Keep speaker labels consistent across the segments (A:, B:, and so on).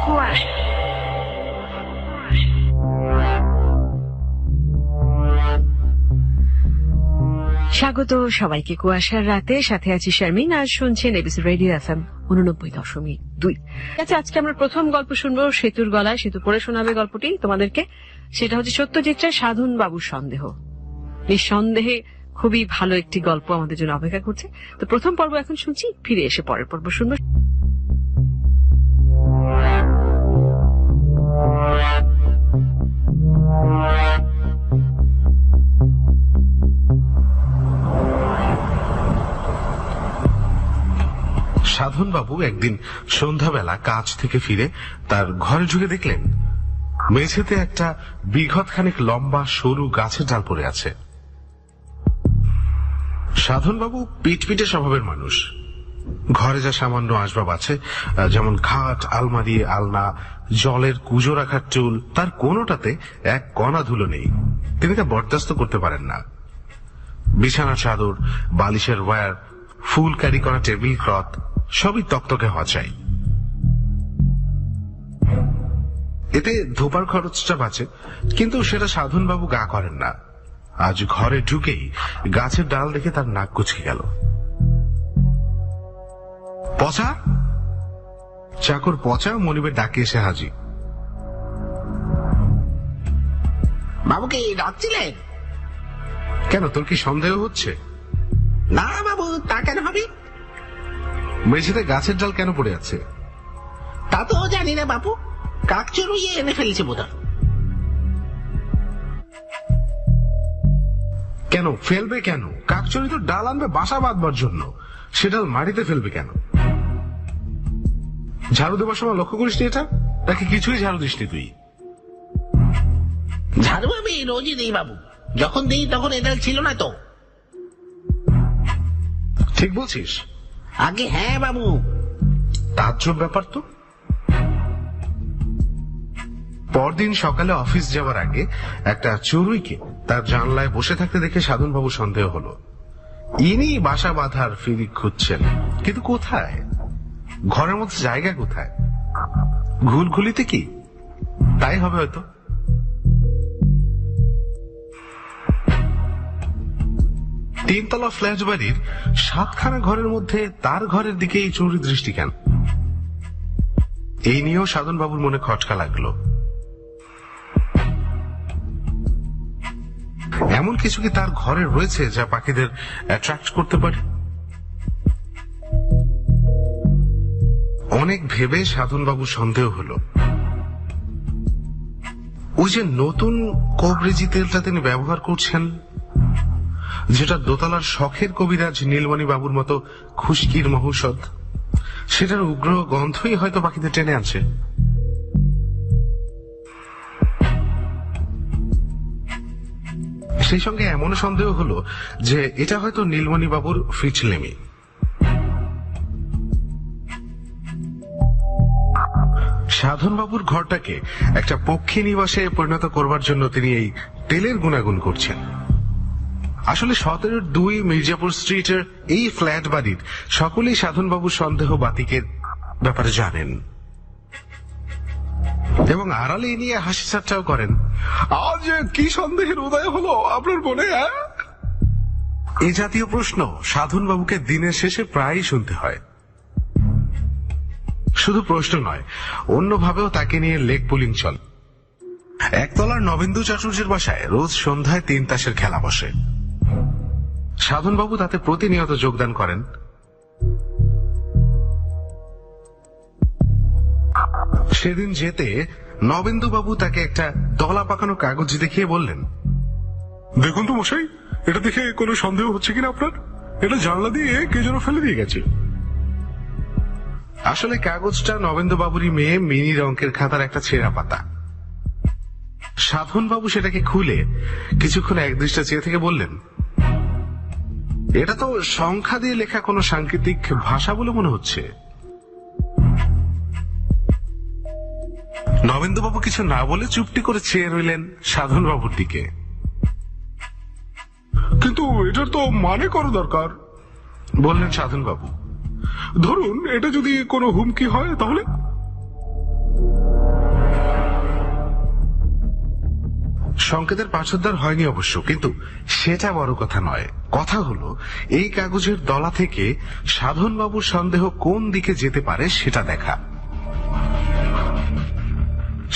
A: কুয়াশা। স্বাগত সবাইকে কুয়াশার রাতে, সাথে আছি শারমিন। আজ শুনছেন এবিসি রেডিও FM 89.2। আচ্ছা, আজকে আমরা প্রথম গল্প শুনবো সেতুর গলায়। সেতু পড়ে শোনাবে গল্পটি তোমাদেরকে। সেটা হচ্ছে সত্যজিৎ রায় সাধন বাবুর সন্দেহ। নিঃসন্দেহে খুবই ভালো একটি গল্প আমাদের জন্য অপেক্ষা করছে। তো প্রথম পর্ব এখন শুনছি, ফিরে এসে পরের পর্ব শুনবো।
B: সাধনবাবু একদিন সন্ধ্যাবেলা কাজ থেকে ফিরে তার ঘরে ঢুকে দেখলেন মেঝেতে একটা বিঘত খানিক লম্বা সরু গাছের ডাল পড়ে আছে। সাধনবাবু পিটপিটে স্বভাবের মানুষ। ঘরে যা সামান্য আসবাব আছে, যেমন খাট, আলমারি, আলনা, জলের কুজো রাখার চুল, তার কোনোটাতে এক কণা ধুলো নেই। তিনি তা বরদাস্ত করতে পারেন না। বিছানার চাদর, বালিশের ওয়্যার, ফুল ক্যারি করা টেবিল ক্লথ সবই তকতকে হওয়া চাই। এতে ধোপার খরচটা বাঁচে, কিন্তু সেটা সাধনবাবু গা করেন না। আজ ঘরে ঢুকেই গাছের ডাল দেখে তার নাক কুচকে গেল। পচা! চাকর পচা মনিবের ডাকে এসে হাজির।
C: বাবুকে ডাকছিলেন?
B: কেন, তোর কি সন্দেহ হচ্ছে?
C: না বাবু, তা কেন হবে?
B: মেঝেতে গাছের ডাল কেন পড়ে আছে?
C: তা তো জানি না বাবু, কাক চড়ুইয়ে এনে ফেলেছে বোধহয়।
B: কেন ফেলবে কেন? কাকচুরি তো ডাল আনবে বাসা বাঁধবার জন্য, সে ডাল মাটিতে ফেলবে কেন? ঝাড়ু দেবার সময় লক্ষ্য করিসনি এটা? নাকি কিছুই ঝাড়ু দিসনি তুই?
C: ঝাড়ু আমি রোজই দিই বাবু, যখন দিই তখন এ ডাল ছিল না তো।
B: ঠিক বলছিস?
C: আগে হ্যাঁ বাবু।
B: তাজ্জব ব্যাপার তো। পরদিন সকালে অফিস যাওয়ার আগে একটা চড়ুইকে তার জানলায় বসে থাকতে দেখে সাধনবাবু সন্দেহ হলো। ইনি বাসা বাঁধার ফিরিক খুঁজছেন, কিন্তু কোথায়? ঘরের মধ্যে জায়গা কোথায়? ঘুলঘুলিতে কি? তাই হবে হয়তো। তিনতলা ফ্ল্যাট বাড়ির 7খানা ঘরের মধ্যে তার ঘরের দিকে এই চুরি দৃষ্টি কেন? এই নিয়েও সাধনবাবুর মনে খটকা লাগলো। এমন কিছু কি তার ঘরে রয়েছে যা পাখিদের অ্যাট্রাক্ট করতে পারে? অনেক ভেবে সাধনবাবু সন্দেহ হলো। ওই যে নতুন কবরেজি তেলটা তিনি ব্যবহার করছেন, যেটা দোতলার শখের কবিরাজ নীলমণি বাবুর মতো খুশকির মহৌষধ, সেটার উগ্র গন্ধই হয়তো পাখিদের টেনে আনছে। সেই সঙ্গে এমন সন্দেহ হলো যে এটা হয়তো নীলমণি বাবুর ফিচলেমি। সাধনবাবুর ঘরটাকে একটা পক্ষী নিবাসে পরিণত করবার জন্য তিনি এই তেলের গুণাগুণ করছেন। আসলে 17-2 মির্জাপুর স্ট্রিটের এই ফ্ল্যাট বাড়ির সকলেই সাধনবাবুর সন্দেহ বাতিকের ব্যাপারে জানেন এবং আড়ালে নিয়ে হাসি ঠাট্টাও করেন। আজ কি সন্দেহের উদয় হলো আপনার মনে? এই জাতীয় প্রশ্ন সাধনবাবুকে দিনের শেষে প্রায়ই শুনতে হয়। শুধু প্রশ্ন নয়, অন্যভাবেও তাকে নিয়ে লেগ পুলিং চল। একতলার নবেন্দু চাটুর্যের বাসায় রোজ সন্ধ্যায় 3 তাসের খেলা বসে। সাধনবাবু তাতে প্রতিনিয়ত যোগদান করেন। সেদিন যেতে নবেন্দুবাবু তাকে একটা দলা পাকানো কাগজ দেখিয়ে বললেন, দেখুন তো মশাই, এটা দেখে কোনো সন্দেহ হচ্ছে কিনা আপনার? এটা জানলা দিয়ে কে যেন ফেলে দিয়ে গেছে। আসলে কাগজটা নবেন্দুবাবুরই মেয়ে মিনির অঙ্কের খাতার একটা ছেঁড়া পাতা। সাধনবাবু সেটাকে খুলে কিছুক্ষণ একদৃষ্টে চেয়ে থেকে বললেন, এটা তো সংখ্যা দিয়ে লেখা কোনো সাংকেতিক ভাষা বলে মনে হচ্ছে। নবেন্দুবাবু কিছু না বলে চুপটি করে চেয়ে রইলেন সাধনবাবুর দিকে। কিন্তু এটার তো মানে করা দরকার, বললেন সাধনবাবু। ধরুন এটা যদি কোনো হুমকি হয় তাহলে? সংকেতের পাঠোদ্ধার হয়নি অবশ্য, কিন্তু সেটা বড় কথা নয়। কথা হলো এই কাগজের দলা থেকে সাধনবাবুর সন্দেহ কোন দিকে যেতে পারে সেটা দেখা।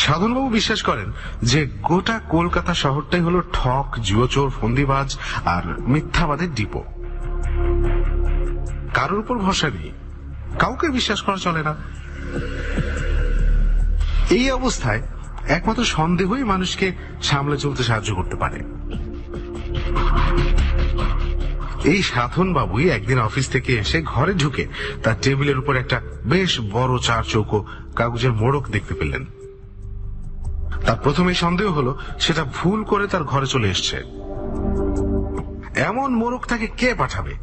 B: সাধনবাবু বিশ্বাস করেন যে গোটা কলকাতা শহরটাই হলো ঠক, জুয়োচোর, ফন্দিবাজ আর মিথ্যাবাদের ডিপো। কারোর উপর ভরসা নেই, কাউকে বিশ্বাস করা চলে না। এই অবস্থায় একমাত্র সন্দেহই মানুষকে সামলে চলতে সাহায্য করতে পারে। এই সাধনবাবুই একদিন অফিস থেকে এসে ঘরে ঢুকে তার টেবিলের উপর একটা বেশ বড় 4 চৌকো কাগজের মোড়ক দেখতে পেলেন। তার প্রথমে সন্দেহ হলো সেটা ভুল করে তার ঘরে চলে এসছে। এমন মোড়ক তাকে কে পাঠাবে?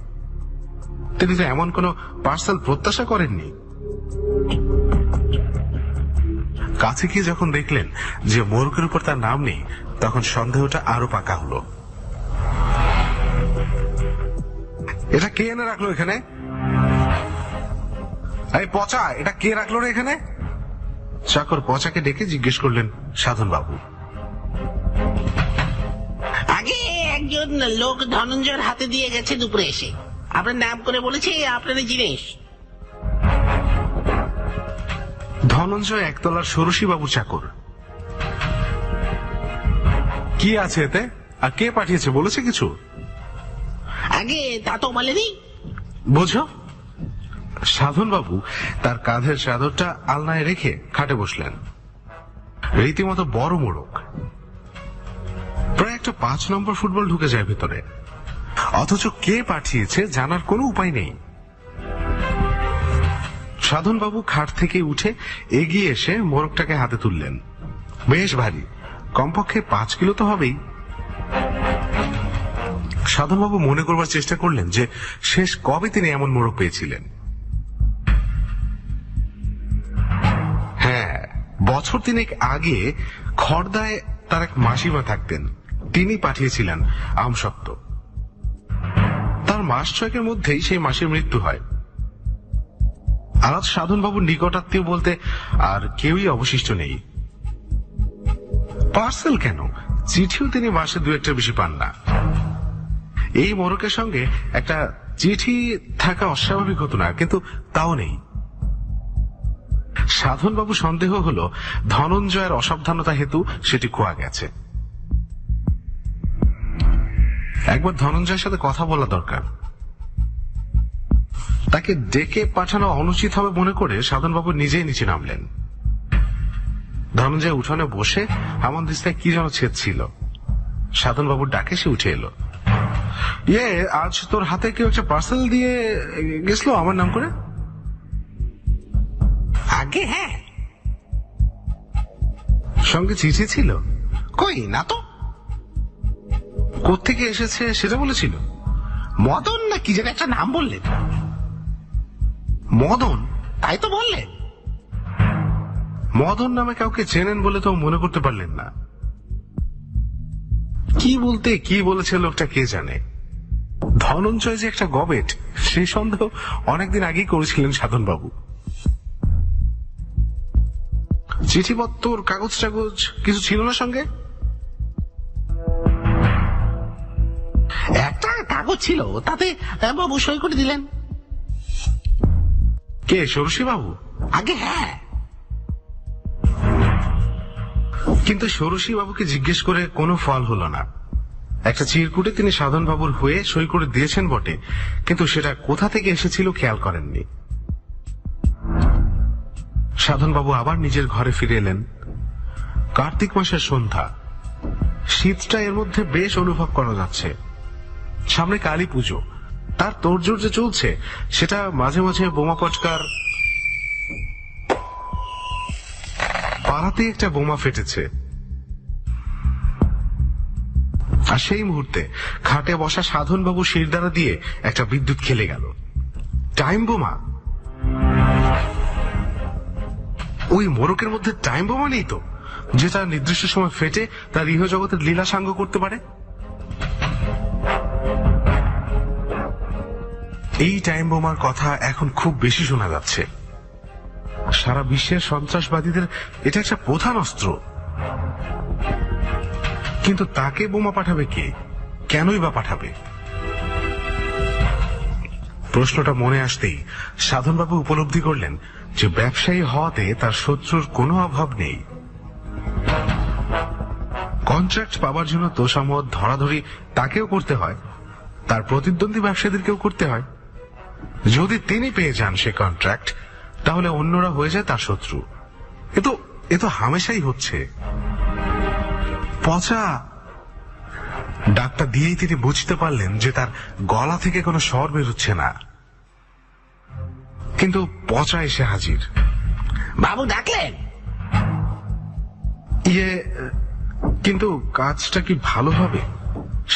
B: তিনি তো এমন কোনো পার্সেল প্রত্যাশা করেননি। কাছে গিয়ে যখন দেখলেন যে মোড়কের উপর তার নাম নেই, তখন সন্দেহটা আরো পাকা হলো। এটা কে এনে রাখলো এখানে? এই পচা, এটা কে রাখলো রে এখানে? চাকর পচাকে ডেকে জিজ্ঞেস করলেন সাধনবাবু।
C: আগে একজন লোক ধনঞ্জয়ের হাতে দিয়ে গেছে দুপুরে এসে, আপনার নাম করে বলেছে আপনার এই জিনিস।
B: ধনঞ্জয় একতলার ষোড়শী বাবু চাকর। কি আছে এতে? আর কে পাঠিয়েছে বলেছে কিছু?
C: আগে তা তো বলেনি।
B: বোঝো? সাধনবাবু তার কাঁধের চাদরটা আলনায় রেখে খাটে বসলেন। রীতিমতো বড় মোড়ক, প্রায় একটা 5 নম্বর ফুটবল ঢুকে যায় ভেতরে। অথচ কে পাঠিয়েছে জানার কোনো উপায় নেই। সাধনবাবু খাট থেকে উঠে এগিয়ে এসে মোড়কটাকে হাতে তুললেন। বেশ ভারী, কমপক্ষে 5 কিলো তো হবেই। সাধনবাবু মনে করবার চেষ্টা করলেন যে শেষ কবে তিনি এমন মোড়ক পেয়েছিলেন। হ্যাঁ, বছর 3 আগে খড়দায় তার এক মাসিমা থাকতেন, তিনি পাঠিয়েছিলেন আমসত্ত্ব। তার মাস 6 মধ্যেই সেই মাসির মৃত্যু হয়। আজ সাধনবাবুর নিকটাত্মীয় বলতে আর কেউই অবশিষ্ট নেই। পার্সেল কেন, চিঠিও তিনি মাসে 2-1টার বেশি পান না। এই মোড়কের সঙ্গে একটা চিঠি থাকা অস্বাভাবিক হতো না, কিন্তু তাও নেই। সাধনবাবু সন্দেহ হলো ধনঞ্জয়ের অসাবধানতা হেতু সেটি খোয়া গেছে। একবার ধনঞ্জয়ের সাথে কথা বলা দরকার। তাকে ডেকে পাঠানো অনুচিত হবে মনে করে সাধনবাবু নিজেই নিচে নামলেন। ধনঞ্জয় উঠোনে বসে হামানদিস্তায় কি যেন ছেদছিল। সাধনবাবুর ডাকে সে উঠে এলো। আজ তোর হাতে কেউ একটা পার্সেল দিয়ে গেছিল আমার নাম করে?
C: আগে হ্যাঁ।
B: সঙ্গে চিঠি ছিল?
C: কই না তো।
B: কোত্থেকে এসেছে সেটা বলেছিল?
C: মদন না কি যেন একটা নাম বললেন।
B: মদন?
C: তাই তো বললেন।
B: মদন নামে কাউকে চেনেন বলে তো মনে করতে পারলেন না। কি বলতে কি বলেছে লোকটা কে জানে। ধনঞ্জয় যে একটা গবেট, সেই সন্দেহ অনেকদিন আগেই করেছিলেন সাধনবাবু। চিঠিপত্র, কাগজ টাগজ কিছু ছিল না সঙ্গে?
C: একটা কাগজ ছিল, তাতে বাবু সই করে দিলেন।
B: কে, ষোড়শী বাবু?
C: আগে হ্যাঁ।
B: কিন্তু ষোড়শী বাবুকে জিজ্ঞেস করে কোনো ফল হলো না। একটা চিরকুটে তিনি সাধনবাবুর হয়ে সই করে দিয়েছেন বটে, কিন্তু সেটা কোথা থেকে এসেছিল খেয়াল করেননি। সাধনবাবু আবার নিজের ঘরে ফিরে এলেন। কার্তিক মাসের সন্ধ্যা, শীতটা এর মধ্যে বেশ অনুভব করা যাচ্ছে। সামনে কালী পুজো, তার তোড়জোড় যে চলছে সেটা মাঝে মাঝে বোমা পটকার। পাড়াতে একটা বোমা ফেটেছে, আর সেই মুহূর্তে খাটে বসা সাধনবাবু শিরদাঁড়া দিয়ে একটা বিদ্যুৎ খেলে গেল। টাইম বোমা? ওই মোড়কের মধ্যে টাইম বোমা নেই তো, যেটা নির্দিষ্ট সময় ফেটে তার ইহজগতের লীলা সাঙ্গ করতে পারে? এই টাইম বোমার কথা এখন খুব বেশি শোনা যাচ্ছে। সারা বিশ্বের সন্ত্রাসবাদীদের এটা একটা প্রধান অস্ত্র। কিন্তু তাকে বোমা পাঠাবে কে? কেনই বা পাঠাবে? প্রশ্নটা মনে আসতেই সাধনবাবু উপলব্ধি করলেন যে ব্যবসায়ী হওয়াতে তার শত্রুর কোনো অভাব নেই। কন্ট্রাক্ট পাওয়ার জন্য তোষামত ধরাধরি তাকেও করতে হয়, তার প্রতিদ্বন্দ্বী ব্যবসায়ীদেরকেও করতে হয়। যদি তিনি পেয়ে যান সে কন্ট্রাক্ট, তাহলে অন্যরা হয়ে যায় তার শত্রু। এ তো হামেশাই হচ্ছে। পচা ডাকটা দিয়েই তিনি বুঝতে পারলেন যে তার গলা থেকে কোনো স্বর বেরোচ্ছে না। কিন্তু পচা এসে হাজির।
C: বাবু ডাকলেন?
B: কিন্তু কাজটা কি ভালো হবে?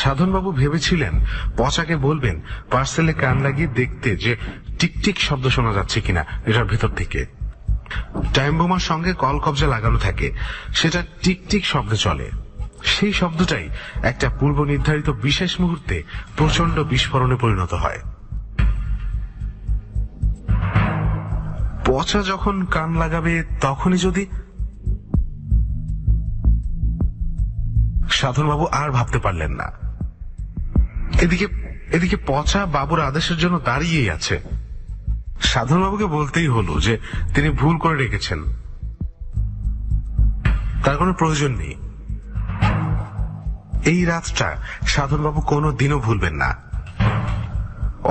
B: সাধনবাবু ভেবেছিলেন পচাকে বলবেন পার্সেলে কান লাগিয়ে দেখতে যে টিকটিক শব্দ শোনা যাচ্ছে কিনা এটার ভেতর থেকে। টাইম বোমার সঙ্গে কল কবজা লাগানো থাকে, সেটা টিকটিক শব্দে চলে। সেই শব্দটাই একটা পূর্ব নির্ধারিত বিশেষ মুহূর্তে প্রচন্ড বিস্ফোরণে পরিণত হয়। পচা যখন কান লাগাবে তখনই যদি... সাধনবাবু আর ভাবতে পারলেন না। এদিকে পচা বাবুর আদেশের জন্য দাঁড়িয়েই আছে। সাধনবাবুকে বলতেই হলো যে তিনি ভুল করে রেখেছেন, তার কোনো প্রয়োজন নেই। এই রাতটা সাধনবাবু কোনো দিনও ভুলবেন না।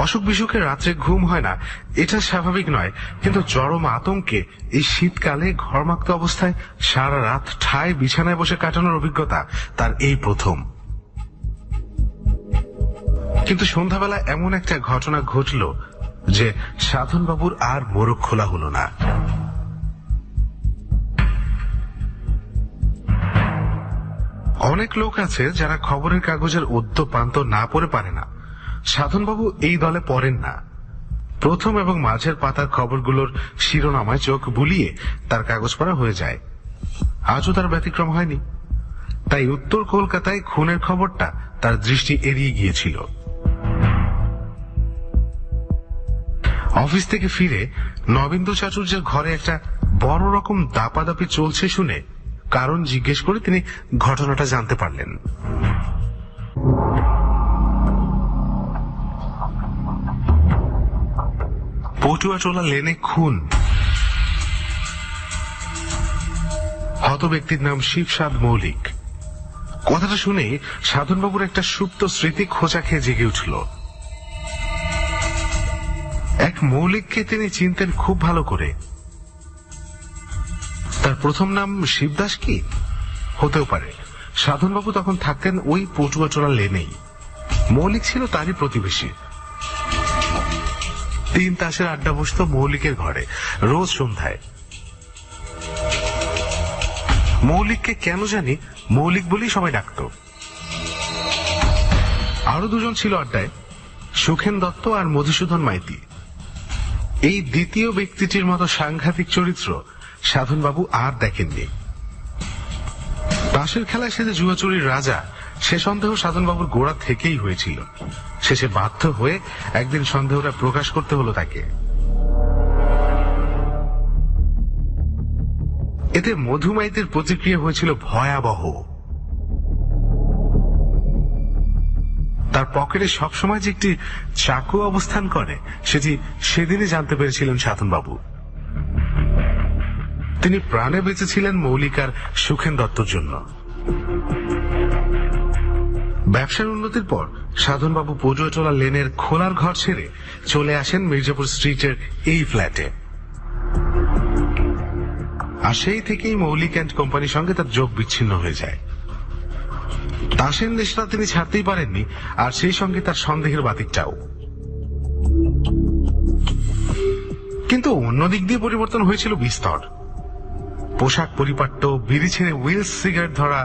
B: অসুখ বিসুখে রাত্রে ঘুম হয় না, এটা স্বাভাবিক নয়, কিন্তু চরম আতঙ্কে এই শীতকালে ঘরমাক্ত অবস্থায় সারা রাত ঠায় বিছানায় বসে কাটানোর অভিজ্ঞতা তার এই প্রথম। কিন্তু সন্ধ্যাবেলা এমন একটা ঘটনা ঘটল যে সাধনবাবুর আর মোরগ খোলা হলো না। অনেক লোক আছে যারা খবরের কাগজের অদ্য প্রান্ত না পড়ে পারে না। সাধনবাবু এই দলে পড়েন না। প্রথম এবং মাঝের পাতার খবরগুলোর শিরোনামায় চোখ বুলিয়ে তার কাগজ পড়া হয়ে যায়। আজও তার ব্যতিক্রম হয়নি। তাই উত্তর কলকাতায় খুনের খবরটা তার দৃষ্টি এড়িয়ে গিয়েছিল। অফিস থেকে ফিরে নবেন্দু চাটুর্যের ঘরে একটা বড় রকম দাপাদাপি চলছে শুনে কারণ জিজ্ঞেস করে তিনি ঘটনাটা জানতে পারলেন। পটুয়াটোলা লেনে খুন। হত ব্যক্তির নাম শিবসাদ মৌলিক। কথাটা শুনে সাধনবাবুর একটা সুপ্ত স্মৃতি খোঁচা খেয়ে জেগে উঠল। এক মৌলিককে তিনি চিনতেন খুব ভালো করে। তার প্রথম নাম শিবদাস কি? হতেও পারে। সাধনবাবু তখন থাকতেন ওই পটুয়াটোলা লেনেই। মৌলিক ছিল তারই প্রতিবেশী। 3 তাসের আড্ডা বসত মৌলিকের ঘরে রোজ সন্ধ্যায়। মৌলিককে কেন জানি মৌলিক বলেই সবাই ডাকত। আরো 2 জন ছিল আড্ডায়, সুখেন দত্ত আর মধুসূদন মাইতি। এই দ্বিতীয় ব্যক্তিটির মতো সাংঘাতিক চরিত্র সাধনবাবু আর দেখেননি। তাসের খেলায় সে যে জুয়াচুরির রাজা, সে সন্দেহ সাধনবাবুর গোড়া থেকেই হয়েছিল। শেষে বাধ্য হয়ে একদিন সন্দেহটা প্রকাশ করতে হলো তাকে। এতে মধুমাইতের প্রতিক্রিয়া হয়েছিল ভয়াবহ। তার পকেটে সবসময় যে একটি চাকু অবস্থান করে সেটি সেদিনই জানতে পেরেছিলেন সাধনবাবু। তিনি প্রাণে বেঁচেছিলেন মৌলিক আর সুখেন দত্তর জন্য। ব্যবসার উন্নতির পর সাধনবাবু পটুয়াটোলা লেনের খোলার ঘর ছেড়ে চলে আসেন মির্জাপুর স্ট্রিটের এই ফ্ল্যাটে। আর সেই থেকেই মৌলিক অ্যান্ড কোম্পানির সঙ্গে তার যোগ বিচ্ছিন্ন হয়ে যায়। তাসের নেশা তিনি ছাড়তেই পারেননি, আর সেই সঙ্গে তার সন্দেহের বাতিকটাও। কিন্তু অন্য দিক দিয়ে পরিবর্তন হয়েছিল বিস্তর। পোশাক পরিপাট্য, বিড়ি ছেড়ে উইলস সিগারেট ধরা,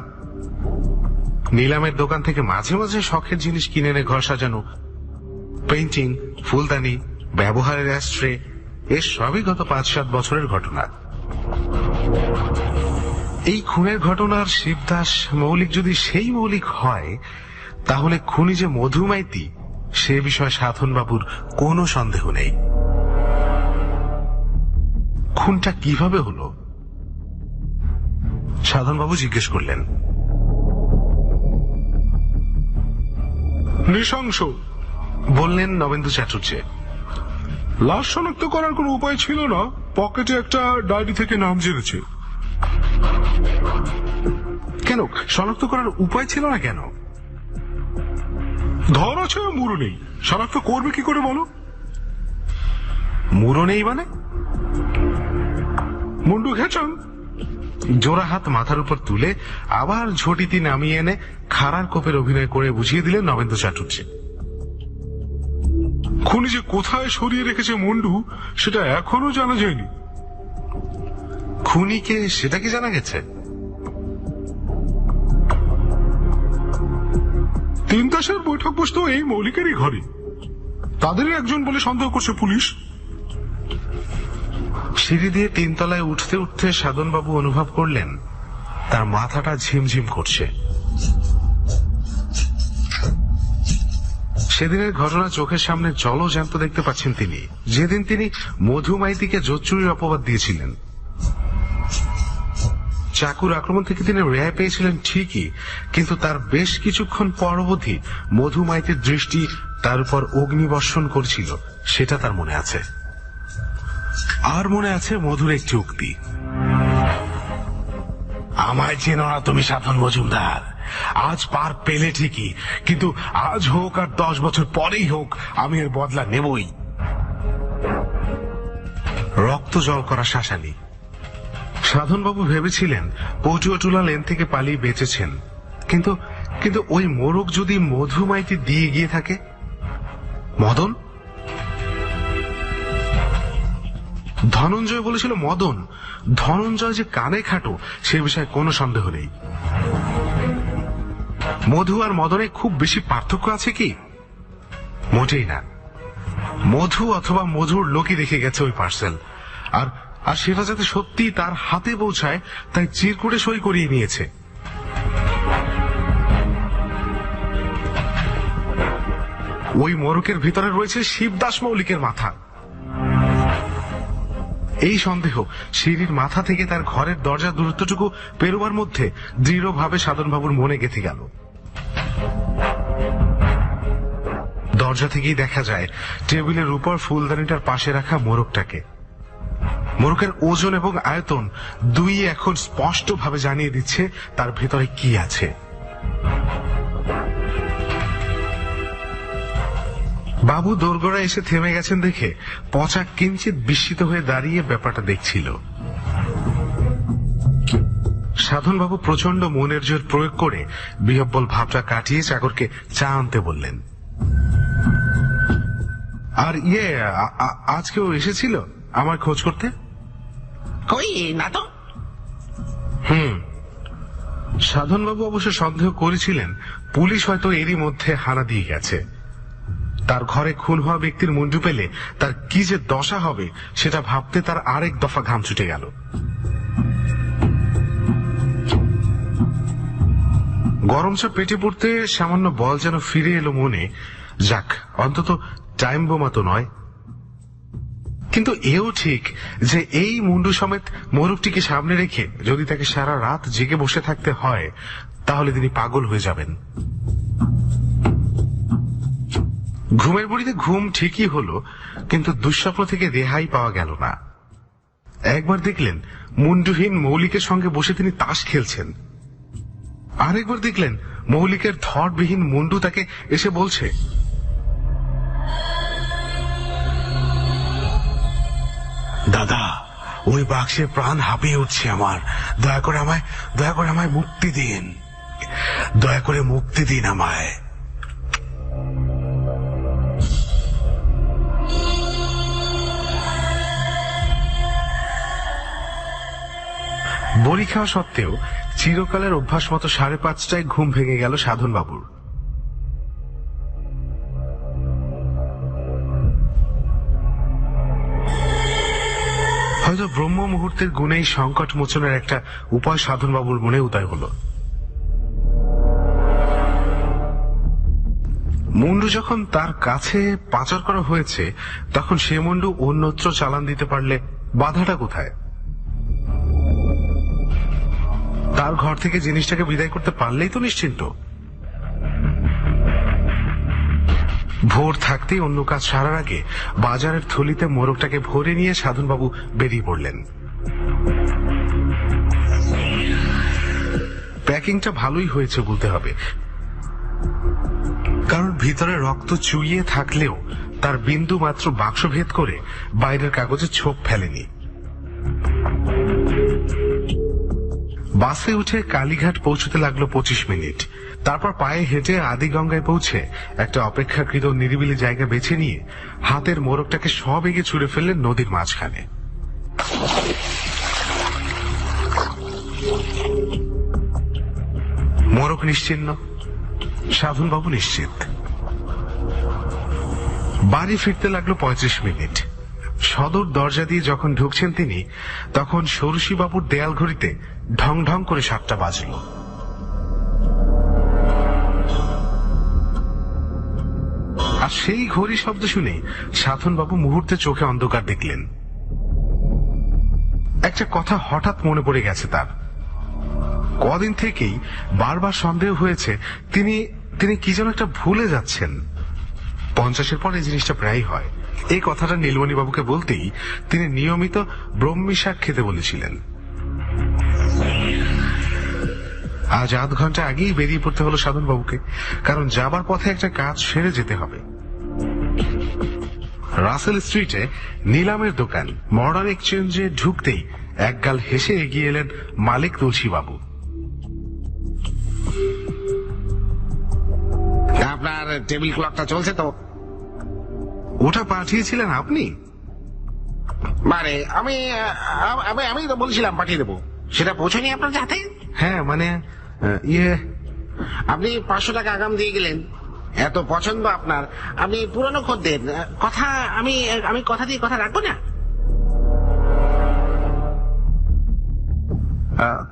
B: নিলামের দোকান থেকে মাঝে মাঝে শখের জিনিস কিনে এনে ঘর সাজানো, পেইন্টিং, ফুলদানি, ব্যবহারের অ্যাস্ট্রে, এর সবই গত 5-7 বছরের ঘটনা। এই খুনের ঘটনার শিবদাস মৌলিক যদি সেই মৌলিক হয়, তাহলে খুনি যে মধুমাইতি সে বিষয়ে সাধনবাবুর কোনো সন্দেহ নেই। খুনটা কিভাবে হলো? সাধনবাবু জিজ্ঞেস করলেন।
D: নৃশংস।
B: বললেন নবেন্দু চাটুর্য।
D: লাশ শনাক্ত করার কোনো উপায় ছিল না, পকেটে একটা ডায়েরি থেকে নাম জেনেছে।
B: কেন শনাক্ত করার উপায় ছিল না কেন?
D: ধর আছে মুরু নেই, শনাক্ত করবে কি করে বলো?
B: মুড়ো নেই মানে?
D: মুন্ডু ঘেচাং।
B: জোড়া হাত মাথার উপর তুলে আবার ঝটিতি নামিয়ে এনে খাড়ার কোপের অভিনয় করে বুঝিয়ে দিলেন নবেন্দু চাটুর্য।
D: খুনি যে কোথায় সরিয়ে রেখেছে মুন্ডু সেটা এখনো জানা যায়নি।
B: খুনিকে সেটা কি জানা গেছে?
D: তিন তাসের বৈঠক বসতো এই মৌলিকেরই ঘরে, তাদেরই একজন বলে সন্দেহ করছে পুলিশ।
B: সিঁড়ি দিয়ে তিনতলায় উঠতে উঠতে সাধনবাবু অনুভব করলেন তার মাথাটা ঝিমঝিম করছে। সেদিনের ঘটনা চোখের সামনে জলজ্যান্ত দেখতে পাচ্ছেন তিনি, যেদিন তিনি মধু মাইতিকে জোচ্চুরির অপবাদ দিয়েছিলেন। চাকুর আক্রমণ থেকে তিনি রেহাই পেয়েছিলেন ঠিকই, কিন্তু তার বেশ কিছুক্ষণ পরবর্তী মধু মাইতির দৃষ্টি তার উপর অগ্নিবর্ষণ করছিল, সেটা তার মনে আছে। আর মনে আছে মধুর একটি উক্তি, আমায় চেনো না তুমি সাধন মজুমদার, আজ পার পেলে ঠিকই, কিন্তু আজ হোক আর 10 বছর পরেই হোক আমি এর বদলা নেবই। রক্ত জল করা শাসানি। সাধনবাবু ভেবেছিলেন পটুয়াটুলা লেন থেকে পালিয়ে বেঁচেছেন, কিন্তু কিন্তু ওই মোরগ যদি মধু মাইতি দিয়ে গিয়ে থাকে। মদন? ধনঞ্জয় বলেছিল মদন। ধনঞ্জয় যে কানে খাটো সে বিষয়ে কোনো সন্দেহ নেই। মধু আর মদনে খুব বেশি পার্থক্য আছে কি? মোটেই না। মধু অথবা মধুর লোকই রেখে গেছে ওই পার্সেল, আর আর সেটা যাতে সত্যি তার হাতে পৌঁছায় তাই চিরকুটে সই করিয়ে নিয়েছে। ওই মোরকের ভিতরে রয়েছে শিবদাস মৌলিকের মাথা। এই সন্দেহ সিঁড়ির মাথা থেকে তার ঘরের দরজার দূরত্বটুকু পেরোবার মধ্যে দৃঢ়ভাবে সাধনবাবুর মনে গেঁথে গেল। দরজা থেকেই দেখা যায় টেবিলের উপর ফুলদানিটার পাশে রাখা মোরগটাকে। মোরগের ওজন এবং আয়তন দুই এখন স্পষ্টভাবে জানিয়ে দিচ্ছে তার ভেতরে কি আছে। বাবু দোরগোড়া এসে থেমে গেছেন দেখে পচা কিঞ্চিত বিস্মিত হয়ে দাঁড়িয়ে ব্যাপারটা দেখছিল। সাধনবাবু প্রচন্ড মনের জোর প্রয়োগ করে বিহব্বল ভাবটা কাটিয়ে চাকরকে চা আনতে বললেন। আর আজকেও এসেছিল আমার খোঁজ করতে?
C: কই না তো।
B: সাধনবাবু অবশ্য সন্দেহ করেছিলেন পুলিশ হয়তো এরই মধ্যে হানা দিয়ে গেছে। তার ঘরে খুন হওয়া ব্যক্তির মুন্ডু পেলে তার কি যে দশা হবে সেটা ভাবতে তার আরেক দফা ঘাম ছুটে গেল। গরম চা পেটে পড়তে সামান্য বল যেন ফিরে এলো মনে। যাক, অন্তত টাইম বোমা তো নয়। কিন্তু এও ঠিক যে এই মুন্ডু সমেত মোরগটিকে সামনে রেখে যদি তাকে সারা রাত জেগে বসে থাকতে হয় তাহলে তিনি পাগল হয়ে যাবেন। ঘুমের বুড়িতে ঘুম ঠিকই হলো, কিন্তু দুঃস্বপ্ন থেকে রেহাই পাওয়া গেল না। একবার দেখলেন মুন্ডুহীন মৌলিকের সঙ্গে বসে তিনি তাস খেলছেন। আরেকবার দেখলেন মৌলিকের ধড়বিহীন মুন্ডু তাকে এসে বলছে, দাদা ওই বাক্সে প্রাণ হাঁপিয়ে উঠছে আমার, দয়া করে আমায় মুক্তি দিন, দয়া করে মুক্তি দিন আমায়। বড়ি খাওয়া সত্ত্বেও চিরকালের অভ্যাস মতো 5:30টায় ঘুম ভেঙে গেল সাধনবাবুর। হয়তো ব্রহ্ম মুহূর্তের গুণেই সংকট মোচনের একটা উপায় সাধনবাবুর মনে উদয় হল। মুন্ডু যখন তার কাছে পাচার করা হয়েছে তখন সে মুন্ডু অন্যত্র চালান দিতে পারলে বাধাটা কোথায়? তার ঘর থেকে জিনিসটাকে বিদায় করতে পারলেই তো নিশ্চিন্ত। ভোর থাকতেই অন্য কাজ সারার আগে বাজারের থলিতে মোরগটাকে ভরে নিয়ে সাধনবাবু বেরিয়ে পড়লেন। প্যাকিংটা ভালোই হয়েছে বলতে হবে, কারণ ভিতরে রক্ত চুইয়ে থাকলেও তার বিন্দু মাত্র বাক্স ভেদ করে বাইরের কাগজে ছোপ ফেলেনি। বাসে উঠে কালীঘাট পৌঁছতে লাগলো 25 মিনিট। তারপর পায়ে হেঁটে আদিগঙ্গায় পৌঁছে একটা অপেক্ষাকৃত নিরিবিলি জায়গা বেছে নিয়ে হাতের মোরগটাকে সবেগে ছুঁড়ে ফেললেন নদীর মাঝখানে। মোরগ নিশ্চিহ্ন, সাধনবাবু নিশ্চিত। বাড়ি ফিরতে লাগলো 35 মিনিট। সদর দরজা দিয়ে যখন ঢুকছেন তিনি, তখন ষোড়শীবাবুর দেয়াল ঘড়িতে ঢং ঢং করে 7টা বাজল। আর সেই ঘড়ি শব্দ শুনে সাধনবাবু মুহূর্তে চোখে অন্ধকার দেখলেন। একটা কথা হঠাৎ মনে পড়ে গেছে তার। কদিন থেকেই বারবার সন্দেহ হয়েছে তিনি কি যেন একটা ভুলে যাচ্ছেন। 50-এর পর এই জিনিসটা প্রায় হয়। এই কথাটা নীলমণি বাবুকে বলতেই তিনি নিয়মিত ব্রহ্মী শাক খেতে বলেছিলেন। আজ আধ ঘন্টা আগেই বেরিয়ে পড়তে হলো সাধনবাবুকে, কারণ যাবার পথে একটা কাজ সেরে যেতে হবে। রাসেল স্ট্রিটে নিলামের দোকান মডার্ন এক্সচেঞ্জে ঢুকতেই একগাল হেসে এগিয়ে এলেন মালিক তুলসীবাবু।
C: আপনার টেবিল ক্লকটা চলছে তো?
B: ওটা পাঠিয়েছিলেন আপনি?
C: মানে আমি তো বলছিলাম পাঠিয়ে দেবো, সেটা পৌঁছয়নি আপনার হাতে?
B: হ্যাঁ, মানে
C: আপনি 500 টাকা আগাম দিয়ে গেলেন। এত পছন্দ আপনার, আপনি পুরনো খদ্দের। কথা আমি কথা দিয়ে কথা রাখবো না।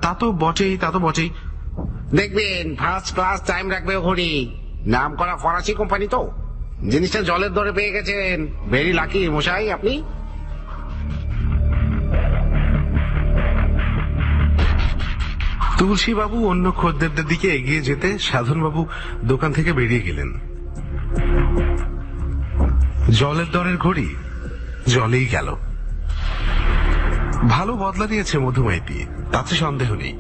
B: তা তো বটেই।
C: দেখবেন ফার্স্ট ক্লাস টাইম রাখবে ও ঘড়ি। নাম করা ফরাসি কোম্পানি তো। জিনিসটা জলের দরে পেয়ে গেছেন। ভেরি লাকি মশাই আপনি।
B: তুলসীবাবু অন্য খদ্দেরদের দিকে এগিয়ে যেতে সাধনবাবু দোকান থেকে বেরিয়ে গেলেন। জলের দরের ঘড়ি জলেই গেল। ভালো বদলা দিয়েছে মধুমাইতি, তাতে সন্দেহ নেই।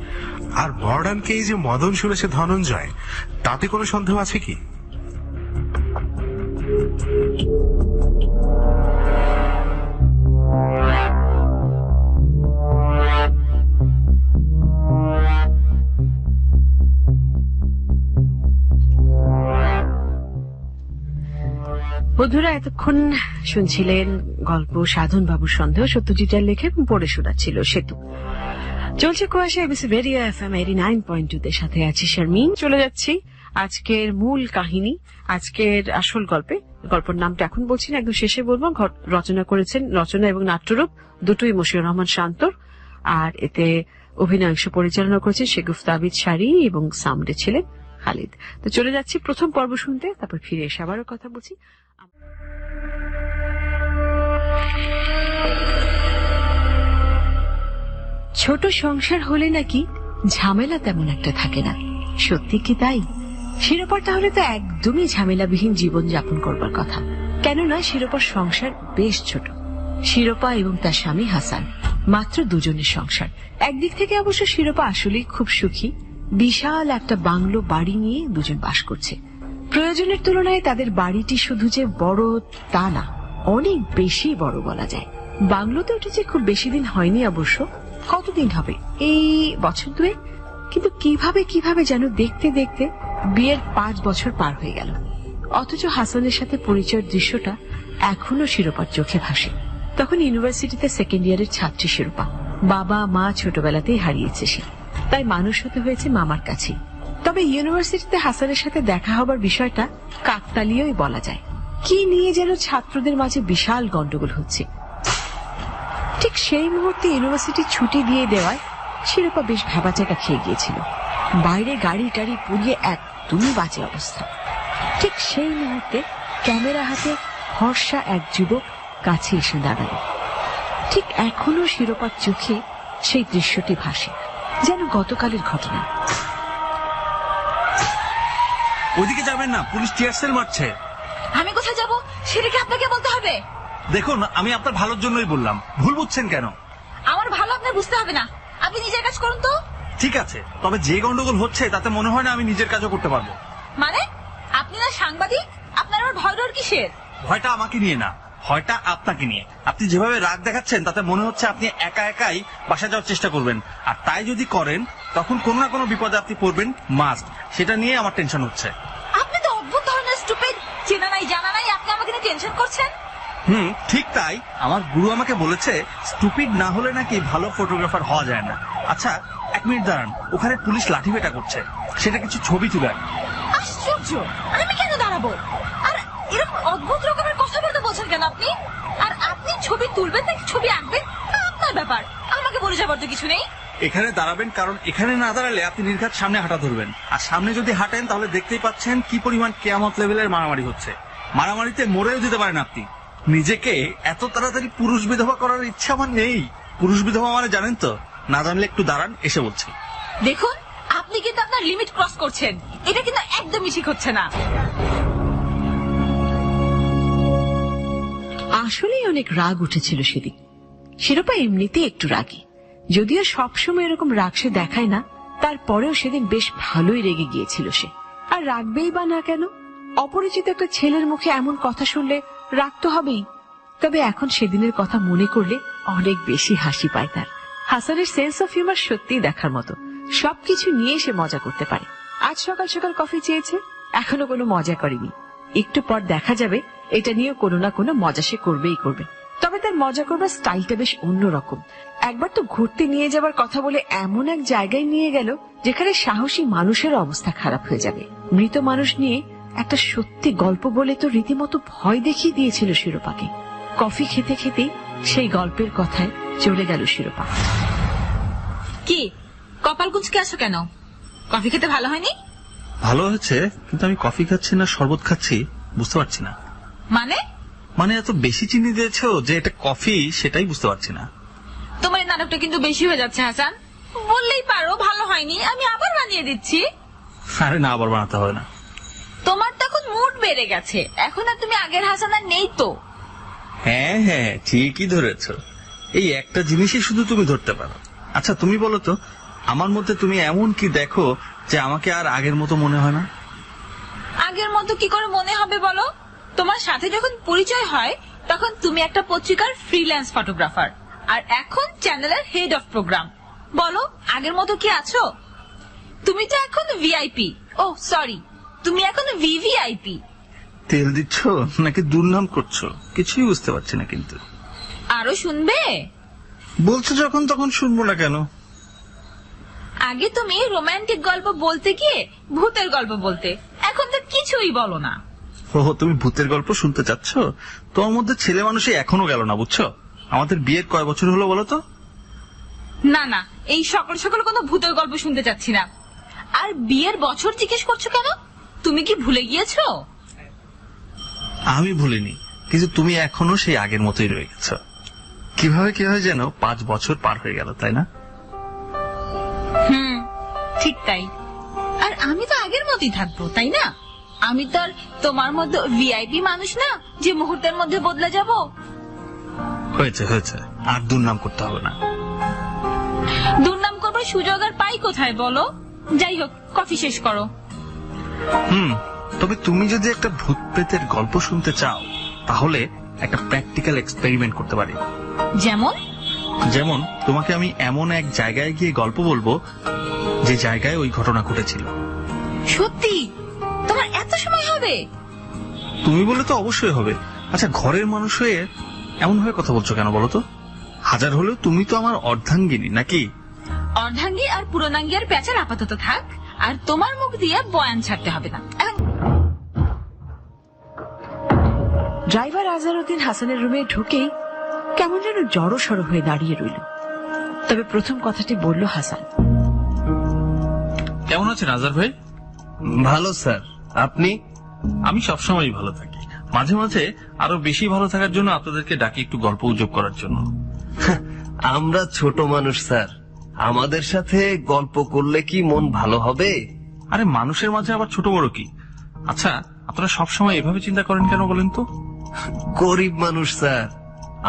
B: আর মডার্নকে এই যে মদন শুনেছে ধনঞ্জয়, তাতে কোনো সন্দেহ আছে কি?
A: বন্ধুরা, এতক্ষণ শুনছিলেন গল্প সাধনবাবুর সন্দেহ, সত্যজিতের লেখা এবং পড়ে শোনাচ্ছিল সেতু। চলছে কুয়াশা এবিসি রেডিও FM 89.2 সাথে আছি শারমিন। চলে যাচ্ছি আজকের মূল কাহিনী, আজকের আসল গল্পের নামটা এখন বলছি না, একদম শেষে বলবো। রচনা এবং নাট্যরূপ দুটোই মশিউর রহমান শান্তর, আর এতে অভিনয় পরিচালনা করেছেন শেগুফতা আবিদ শাড়ি এবং সাউন্ডে ছিলেন খালিদ। তো চলে যাচ্ছি প্রথম পর্ব শুনতে, তারপর ফিরে এসে আবারও কথা বলছি। ছোট সংসার হলে নাকি ঝামেলা তেমন একটা থাকে না। সত্যি কি তাই? শিরোপার তাহলে তো একদমই ঝামেলাবিহীন জীবন যাপন করবার কথা। কেননা শিরোপার সংসার বেশ ছোট। শিরোপা এবং তার স্বামী হাসান মাত্র দুজনের সংসার। একদিক থেকে অবশ্য শিরোপা আসলেই খুব সুখী। বিশাল একটা বাংলো বাড়ি নিয়ে দুজন বাস করছে। প্রয়োজনের তুলনায় তাদের বাড়িটি শুধু যে বড় তা না, অনেক বেশি বড় বলা যায়। বাংলোতে উঠেছে খুব বেশি দিন হয়নি অবশ্য। কতদিন হবে? এই বছর দুয়েক। কিন্তু কিভাবে যেন দেখতে দেখতে বিয়ের 5 বছর পার হয়ে গেল। অথচ হাসানের সাথে পরিচয়ের দৃশ্যটা এখনো শিরোপার চোখে ভাসে। তখন ইউনিভার্সিটিতে সেকেন্ড ইয়ারের ছাত্রী শিরোপা। বাবা মা ছোটবেলাতেই হারিয়েছে সে, তাই মানুষ হতে হয়েছে মামার কাছে। তবে ইউনিভার্সিটিতে হাসানের সাথে দেখা হবার বিষয়টা কাকতালীয়ই বলা যায়। কি নিয়ে যেন ছাত্রদের মাঝে বিশাল গন্ডগোল হচ্ছে। ঠিক সেই মুহূর্তে ইউনিভার্সিটি ছুটি দিয়ে দেওয়ায় শিরোপা বেশ ভেবাচাকা খেয়ে গিয়েছিল। বাইরে গাড়ি টাড়ি পুড়িয়ে একদমই বাজে অবস্থা। ঠিক সেই মুহূর্তে ক্যামেরা হাতে ফর্সা এক যুবক কাছে এসে দাঁড়ালো। ঠিক এখনো শিরোপার চোখে সেই দৃশ্যটি ভাসে, যেন গতকালের ঘটনা।
E: ওইদিকে যাবেন না, পুলিশ টিয়ার সেল মারছে। আমি কোথায় যাব সেটা কি আপনাকে বলতে হবে?
F: দেখুন, আমি আপনার ভালোর জন্যই বললাম, ভুল বুঝছেন কেন?
E: আমার ভালো আপনার বুঝতে হবে না, আপনি নিজের কাজ করুন তো।
F: ঠিক আছে, তবে যে গন্ডগোল হচ্ছে তাতে মনে হয় না আমি নিজের কাজও করতে পারবো।
E: মানে আপনি না সাংবাদিক, আপনার আবার ভয় ডর কিসের?
F: ভয়টা আমাকে নিয়ে না, ভয়টা আপনাকে নিয়ে। আপনি যেভাবে রাগ দেখাচ্ছেন তাতে মনে হচ্ছে আপনি একা একাই বাসা যাওয়ার চেষ্টা করবেন, আর তাই যদি করেন তখন কোনো না কোনো বিপদে আপনি পড়বেন মাস্ট। সেটা নিয়ে আমার টেনশন হচ্ছে।
E: আপনি তো অদ্ভুত ধরনের স্টুপিড, চেনা নাই জানা নাই আপনি আমাকে নিয়ে টেনশন করছেন।
F: ঠিক তাই। আমার গুরু আমাকে বলেছে স্টুপিড না হলে নাকি ভালো ফটোগ্রাফার হওয়া যায় না। আচ্ছা, 1 মিনিট দাঁড়ান, ওখানে পুলিশ লাঠিপেটা করছে, সেটা কিছু ছবি তুলেন।
E: আশ্চর্য, আমি কেন দাঁড়াবো? আর এরকম অদ্ভুত রকমের কথাবার্তা বলছেন কেন আপনি? আর আপনি ছবি তুলবেন নাকি ছবি আঁকবেন তা আপনার ব্যাপার, আমাকে বলে যাবার তো কিছু নেই।
F: এখানে দাঁড়াবেন কারণ এখানে না দাঁড়ালে আপনি নির্ঘাত সামনে হাঁটা ধরবেন, আর সামনে যদি হাঁটেন তাহলে দেখতেই পাচ্ছেন কি পরিমাণ কেয়ামত লেভেলের মারামারি হচ্ছে। মারামারিতে মরেও যেতে পারেন আপনি। নিজেকে এত তাড়াতাড়ি পুরুষ বিধবা করার ইচ্ছা আমার নেই। পুরুষ বিধবা মানে জানেন তো? না জানলে একটু দাঁড়ান, এসে বলছি।
E: দেখুন, আপনি কিন্তু আপনার লিমিট ক্রস করছেন, এটা কিন্তু একদমই ঠিক হচ্ছে না।
A: আসলেই অনেক রাগ উঠেছিল সেদিন। শিরোপা এমনিতেই একটু রাগী, যদিও সবসময় এরকম রাগ সে দেখায় না, তারপরেও সেদিন বেশ ভালোই রেগে গিয়েছিল সে। আর রাগবেই বা না কেন? অপরিচিত একটা ছেলের মুখে এমন কথা শুনলে রাগ তো হবেই। তবে এখন সেদিনের কথা মনে করলে অনেক বেশি হাসি পায় তার। হাসানের সেন্স অফ হিউমার সত্যিই দেখার মতো, সবকিছু নিয়ে সে মজা করতে পারে। আজ সকাল সকাল কফি চেয়েছে, এখনো কোনো মজা করেনি। একটু পর দেখা যাবে এটা নিয়েও কোনো না কোনো মজা সে করবেই করবে। তবে তার মজা করবার স্টাইলটা বেশ অন্যরকম। একবার তো ঘুরতে নিয়ে যাবার কথা বলে এমন এক জায়গায় নিয়ে গেল যেখানে সাহসী মানুষের অবস্থা খারাপ হয়ে যাবে। মৃত মানুষ নিয়ে একটা সত্যি গল্প বলে তো রীতিমতো ভয় দেখিয়ে দিয়েছিল শিরোপাকে। কফি খেতে খেতে সেই গল্পের কথায় চলে গেল শিরোপা।
E: কি কপাল কুঁচকে আছো কেন? কফি খেতে ভালো হয়নি?
F: ভালো হয়েছে, কিন্তু আমি কফি খাচ্ছি না শরবত খাচ্ছি বুঝতে পারছি না। মানে এত বেশি চিনি দিয়েছো যে এটা কফি সেটাই বুঝতে পারছি না।
E: তোমার এই নাটকটা কিন্তু বেশি হয়ে যাচ্ছে হাসান। বললেই পারো ভালো হয়নি, আমি আবার বানিয়ে দিচ্ছি।
F: আরে না, আবার বানাতে হবে না।
E: তোমার তো এখন মুড বেড়ে গেছে, এখন আর তুমি আগের হাসান আর নেই তো।
F: হ্যাঁ হ্যাঁ, ঠিকই ধরেছ। এই একটা জিনিসই শুধু তুমি ধরতে পারো। আচ্ছা তুমি বলো তো, আমার মধ্যে তুমি এমন কি দেখো যে আমাকে আর আগের মতো মনে হয় না?
E: আগের মতো কি করে মনে হবে বলো? তোমার সাথে যখন পরিচয় হয় তখন তুমি একটা পত্রিকার ফ্রিল্যান্স ফটোগ্রাফার, আর এখন চ্যানেলের হেড অফ প্রোগ্রাম। বলো আগের মতো কি আছো? তুমি তো এখন ভিআইপি, ও সরি, তুমি এখন ভিভিআইপি।
F: তেল দিচ্ছ নাকি দুর্নাম করছো কিছুই বুঝতে পারছি না। কিন্তু
E: আরো শুনবে?
F: বলছো যখন তখন শুনবো না কেন?
E: আগে তুমি রোমান্টিক গল্প বলতে গিয়ে ভূতের গল্প বলতে, এখন তো কিছুই বলো না।
F: ও, তুমি ভূতের গল্প শুনতে চাচ্ছ? তোমার মধ্যে ছেলে মানুষই এখনো গেল না, বুঝছো? আমাদের বিয়ের কয় বছর হলো বলো তো?
E: না না, এই সকাল সকাল কোনো ভূতের গল্প শুনতে চাচ্ছি না। আর বিয়ের বছর জিজ্ঞেস করছো কেন? তুমি কি ভুলে গিয়েছো?
F: আমি ভুলিনি, কিন্তু তুমি এখনো সেই আগের মতোই রয়ে গেছো। কিভাবে কিভাবে যেন 5 বছর পার হয়ে গেল, তাই না?
E: ঠিক তাই। আর আমি তো আগের মতোই থাকবো, তাই না? আমি তো আর তোমার মধ্যে ভিআইপি মানুষ না যে মুহূর্তের মধ্যে বদলে যাব।
F: হয়েছে হয়েছে, আর দুর্নাম করতে হবে না।
E: দুর্নাম করবার সুযোগ আর পাই কোথায় বলো? যাই হোক, কফি শেষ করো।
F: তবে তুমি যদি একটা ভূত প্রেতের গল্প শুনতে চাও তাহলে একটা প্র্যাকটিক্যাল এক্সপেরিমেন্ট করতে পারি।
E: যেমন
F: তোমাকে আমি এমন এক জায়গায় গিয়ে গল্প বলবো যে জায়গায় ওই ঘটনা ঘটেছিল।
E: সত্যি? তোমার এত সময় হবে?
F: তুমি বলে তো অবশ্যই হবে। আচ্ছা, ঘরের মানুষ হয়ে এমন ভাবে কথা বলছো কেন বলো তো? হাজার হলেও তুমি তো আমার অর্ধাঙ্গিনী, নাকি?
E: অর্ধাঙ্গী আর পুরনাঙ্গী আর পেঁচার আপাতত থাক, আর তোমার মুখ দিয়ে বয়ান ছাড়তে হবে না।
A: ড্রাইভার আজহারউদ্দিন হাসানের রুমে ঢুকেই কেমন যেন জড়ো সড়ো হয়ে দাঁড়িয়ে রইল। তবে প্রথম কথাটি বলল হাসান।
G: কেমন আছেন আজহার ভাই?
H: ভালো স্যার, আপনি?
G: আমি সবসময় ভালো থাকি, মাঝে মাঝে আরো বেশি ভালো থাকার জন্য আপনাদেরকে ডাকি একটু গল্প গুজব করার জন্য।
H: আমরা ছোট মানুষ স্যার, আমাদের সাথে গল্প করলে কি মন ভালো হবে?
G: আরে মানুষের মাঝে আবার ছোট বড় কি? আচ্ছা, আপনারা সবসময় এভাবে চিন্তা করেন কেন বলেন তো?
H: গরিব মানুষ স্যার,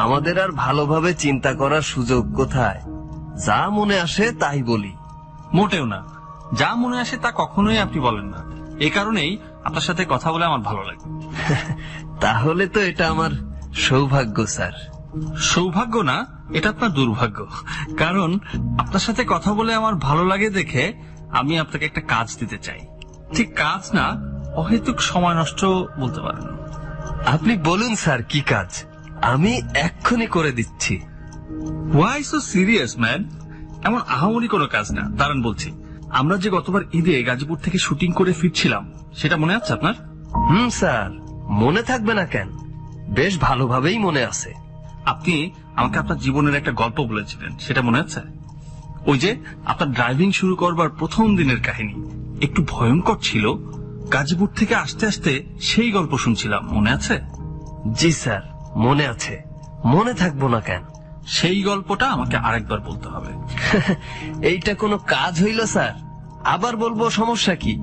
H: আমাদের আর ভালোভাবে চিন্তা করার সুযোগ কোথায়? যা মনে আসে তাই বলি।
G: মোটেও না, যা মনে আসে তা কখনোই আপনি বলেন না। এই কারণেই আপনার সাথে কথা বলে আমার ভালো লাগে।
H: তাহলে তো এটা আমার সৌভাগ্য স্যার।
G: সৌভাগ্য না, এটা আপনার দুর্ভাগ্য। কারণ আপনার সাথে কথা বলে আমার ভালো লাগে দেখে আমি আপনাকে একটা কাজ দিতে চাই। ঠিক কাজ না, অহেতুক সময় নষ্ট বলতে পারেন।
H: আপনি বলুন স্যার, কি কাজ? আমি এক্ষুনি করে দিচ্ছি।
G: Why so serious man? এমন আহামরি কোনো কাজ না, দাঁড়ান বলছি। আমরা যে গতবার ঈদে গাজীপুর থেকে শুটিং করে ফিরছিলাম, সেটা মনে আছে আপনার?
H: স্যার, মনে থাকবে না কেন? বেশ ভালোভাবেই মনে আছে।
G: আপনি আমাকে আপনার জীবনের একটা গল্প বলেছিলেন, সেটা মনে আছে? ওই যে আপনার ড্রাইভিং শুরু করবার প্রথম দিনের কাহিনী, একটু ভয়ঙ্কর ছিল। গাজীপুর থেকে আসতে আসতে সেই গল্প শুনছিলাম, মনে আছে?
H: জি স্যার, মনে আছে। মনে থাকবো না কেন?
G: সেই গল্পটা আমাকে আরেকবার বলতে হবে।
H: এইটা কোনো কাজ হইল স্যার? আবার বলবো, সমস্যা কি?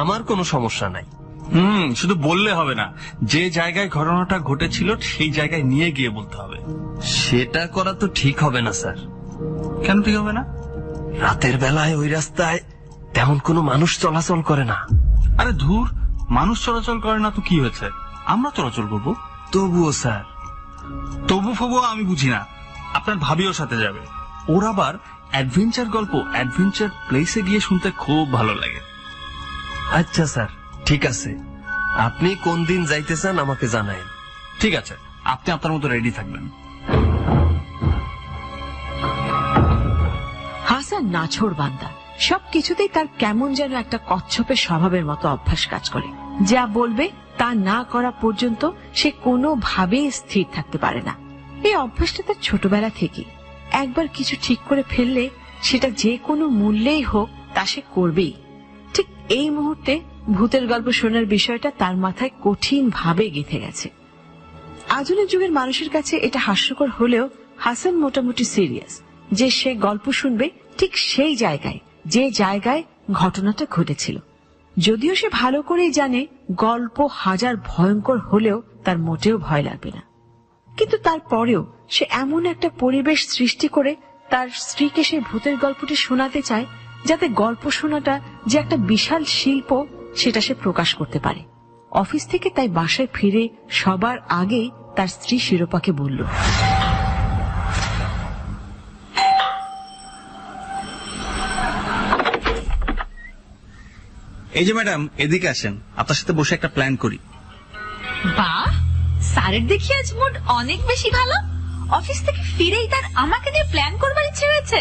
H: আমার কোনো সমস্যা নাই।
G: শুধু বললে হবে না, যে জায়গায় ঘটনাটা ঘটেছিল সেই জায়গায় নিয়ে গিয়ে বলতে হবে।
H: সেটা করা তো ঠিক হবে না স্যার।
G: কেন ঠিক হবে না?
H: রাতের বেলায় ওই রাস্তায় তেমন কোনো মানুষ চলাচল করে না।
G: আরে ধুর, মানুষ চলাচল করে না তো কি হয়েছে, আমরা চলাচল করবো।
H: তবুও স্যার।
G: তবু ফবু আমি বুঝি না। আপনার ভাবিও সাথে যাবে, ওর আবার অ্যাডভেঞ্চার গল্প অ্যাডভেঞ্চার প্লেসে গিয়ে শুনতে খুব ভালো লাগে।
H: আচ্ছা স্যার, ঠিক আছে। আপনি কোন দিন যাইতে চান আমাকে জানায়েন।
G: ঠিক আছে, আপনি আপনার মতো রেডি থাকবেন।
A: হাসান নাছোড় বান্দা, সবকিছুতেই তার কেমন যেন একটা কচ্ছপের স্বভাবের মতো অভ্যাস কাজ করে। যা বলবে তা না করা পর্যন্ত সে কোনোভাবেই স্থির থাকতে পারে না। এই অভ্যাসটা তার ছোটবেলা থেকে। একবার কিছু ঠিক করে ফেললে সেটা যে কোনো মূল্যেই হোক তা সে করবেই। ঠিক এই মুহূর্তে ভূতের গল্প শোনার বিষয়টা তার মাথায় কঠিন ভাবে গেঁথে গেছে। আধুনিক যুগের মানুষের কাছে এটা হাস্যকর হলেও হাসান মোটামুটি সিরিয়াস যে সে গল্প শুনবে ঠিক সেই জায়গায়, যে জায়গায় ঘটনাটা ঘটেছিল। যদিও সে ভালো করেই জানে গল্প হাজার ভয়ঙ্কর হলেও তার মোটেও ভয় লাগবে না, কিন্তু তারপরেও সে এমন একটা পরিবেশ সৃষ্টি করে তার স্ত্রীকে সেই ভূতের গল্পটি শোনাতে চায় যাতে গল্প শোনাটা যে একটা বিশাল শিল্প সেটা সে প্রকাশ করতে পারে। অফিস থেকে তাই বাসায় ফিরে সবার আগেই তার স্ত্রী শিরোপাকে বলল,
F: এই যে ম্যাডাম, এদিকে আসেন, আপনার সাথে বসে একটা প্ল্যান করি।
E: বাহ, স্যারের দেখি আজ মুড অনেক বেশি ভালো। অফিস থেকে ফিরেই তার আমাকে নিয়ে প্ল্যান করবার ইচ্ছে হয়েছে।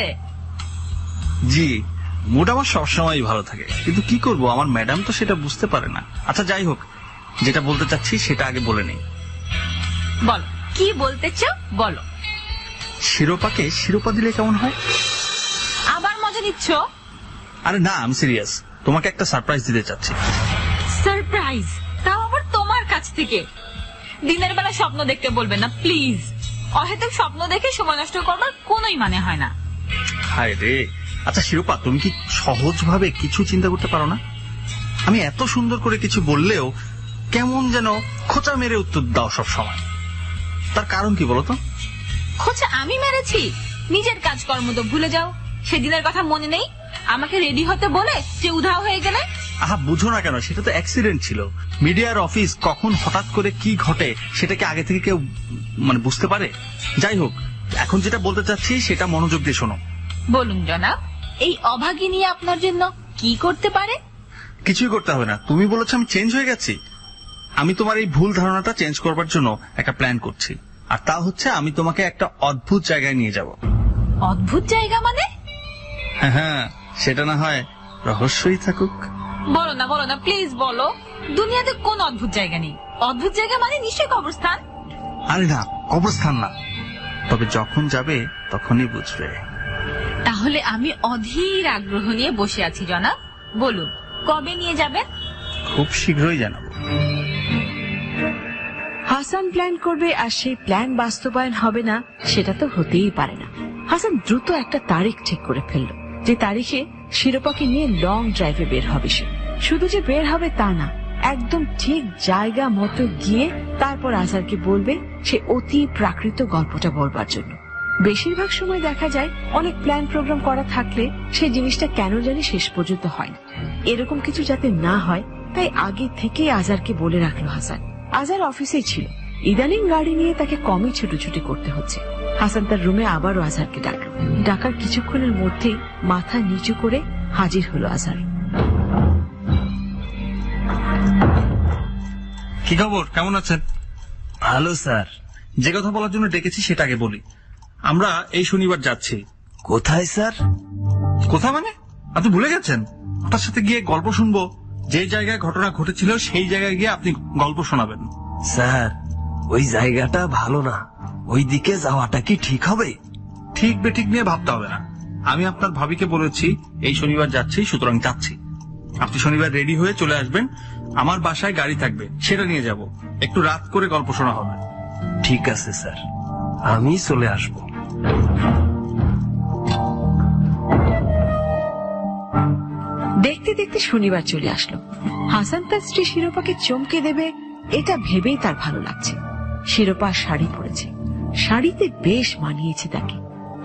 F: জি, মুড আমার সবসময় ভালো থাকে, কিন্তু কি করব, আমার ম্যাডাম তো সেটা বুঝতে পারে না। আচ্ছা যাই হোক, যেটা বলতে চাচ্ছি সেটা আগে বলে নেই।
E: বলো, কি বলতে চাও বলো।
F: শিরোপাকে শিরোপা দিলে কেমন হয়?
E: আবার মজা নিচ্ছ?
F: আরে না, আমি সিরিয়াস। তোমাকে একটা সারপ্রাইজ দিতে চাচ্ছি।
E: সারপ্রাইজ? তাও আবার তোমার কাছ থেকে? দিনের বেলা স্বপ্ন দেখতে বলবে না প্লিজ। অহেতুক স্বপ্ন দেখে সময় নষ্ট করবার কোনোই মানে হয় না।
F: হায় রে। আচ্ছা শিরোপা, তুমি কি সহজভাবে কিছু চিন্তা করতে পারো না? আমি এত সুন্দর করে কিছু বললেও কেমন যেন খোঁচা মেরে উত্তর দাও সব সময়। তার কারণ কি বলো তো?
E: খোঁচা আমি মেরেছি? নিজের কাজকর্ম তো ভুলে যাও। সেদিনের কথা মনে নেই? আমাকে রেডি হতে বলে যে উধাও হয়ে গেলে।
F: আহা, বুঝো না কেন? সেটা তো অ্যাক্সিডেন্ট ছিল। মিডিয়ার অফিস কখন হঠাৎ করে কি ঘটে সেটাকে আগে থেকে কেউ বুঝতে পারে? যাই হোক, এখন যেটা বলতে চাচ্ছি সেটা মনোযোগ দিয়ে শোনো।
E: বলুন জনাব, এই অভাগিনী আপনার জন্য কি করতে পারে?
F: কিছুই করতে হবে না। তুমি বলেছো আমি চেঞ্জ হয়ে গেছি। আমি তোমার এই ভুল ধারণাটা চেঞ্জ করবার জন্য একটা প্ল্যান করছি, আর তা হচ্ছে আমি তোমাকে একটা অদ্ভুত জায়গায় নিয়ে যাব।
E: অদ্ভুত জায়গা মানে?
F: হ্যাঁ, সেটা না হয় রহস্যই থাকুক।
E: বলো না প্লিজ বলো। দুনিয়াতে কোন অদ্ভুত জায়গা নেই। অদ্ভুত জায়গা মানে নিশ্চয়ই কবরস্থান।
F: আরে না, কবরস্থান না, তবে যখন যাবে তখনই বুঝবে।
E: তাহলে আমি অধীর আগ্রহ নিয়ে বসে আছি জনাব। বলুন, কবে নিয়ে যাবেন?
F: খুব শীঘ্রই জানাবো।
A: হাসান প্ল্যান করবে আর সেই প্ল্যান বাস্তবায়ন হবে না, সেটা তো হতেই পারে না। হাসান দ্রুত একটা তারিখ ঠিক করে ফেলল, যে তারিখে শিরোপাকে নিয়ে লং ড্রাইভে বের হবে সে। শুধু যে বের হবে তা না, একদম ঠিক জায়গা মতো গিয়ে তারপর আজহারকে বলবে সে অতি প্রাকৃত গল্পটা বলবার জন্য। বেশিরভাগ সময় দেখা যায় অনেক প্ল্যান প্রোগ্রাম করা থাকলে সেই জিনিসটা কেন জানি শেষ পর্যন্ত হয় না। এরকম কিছু যাতে না হয় তাই আগে থেকেই আজহারকে বলে রাখলো হাসান। আজহার অফিসেই ছিল, ইদানিং গাড়ি নিয়ে তাকে কমই ছুটোছুটি করতে হচ্ছে। হাসান তার রুমে আবারও আজহারকে ডাকলো। ডাকার কিছুক্ষণের মধ্যেই মাথা নিচু করে হাজির হলো আজহার।
G: কি খবর, কেমন আছেন?
H: ভালো স্যার।
G: যে কথা বলার জন্য ডেকেছি সেটা আগে বলি। আমরা এই শনিবার যাচ্ছি।
H: কোথায় স্যার?
G: কোথা মানে? আপনি ভুলে গেছেন? আপনার সাথে গিয়ে গল্প শুনবো। যে জায়গায় ঘটনা ঘটেছিল সেই জায়গায় গিয়ে আপনি গল্প শোনাবেন।
H: স্যার, ওই জায়গাটা ভালো না, ওই দিকে যাওয়াটা কি ঠিক হবে?
G: ঠিক বেঠিক নিয়ে ভাবতে হবে না। আমি আপনার ভাবিকে বলেছি এই শনিবার যাচ্ছি, সুতরাং যাচ্ছি। আপনি শনিবার রেডি হয়ে চলে আসবেন। আমার বাসায় গাড়ি থাকবে, সেটা নিয়ে যাব। একটু রাত করে গল্প শোনা হবে।
H: ঠিক আছে স্যার, আমি চলে আসব।
A: দেখতে দেখতে শনিবার চলে আসলো। হাসান তার স্ত্রী শিরোপাকে চমকে দেবে এটা ভেবেই তার ভালো লাগছে। শিরোপা শাড়ি পরেছে, শাড়িতে বেশ মানিয়েছে তাকে।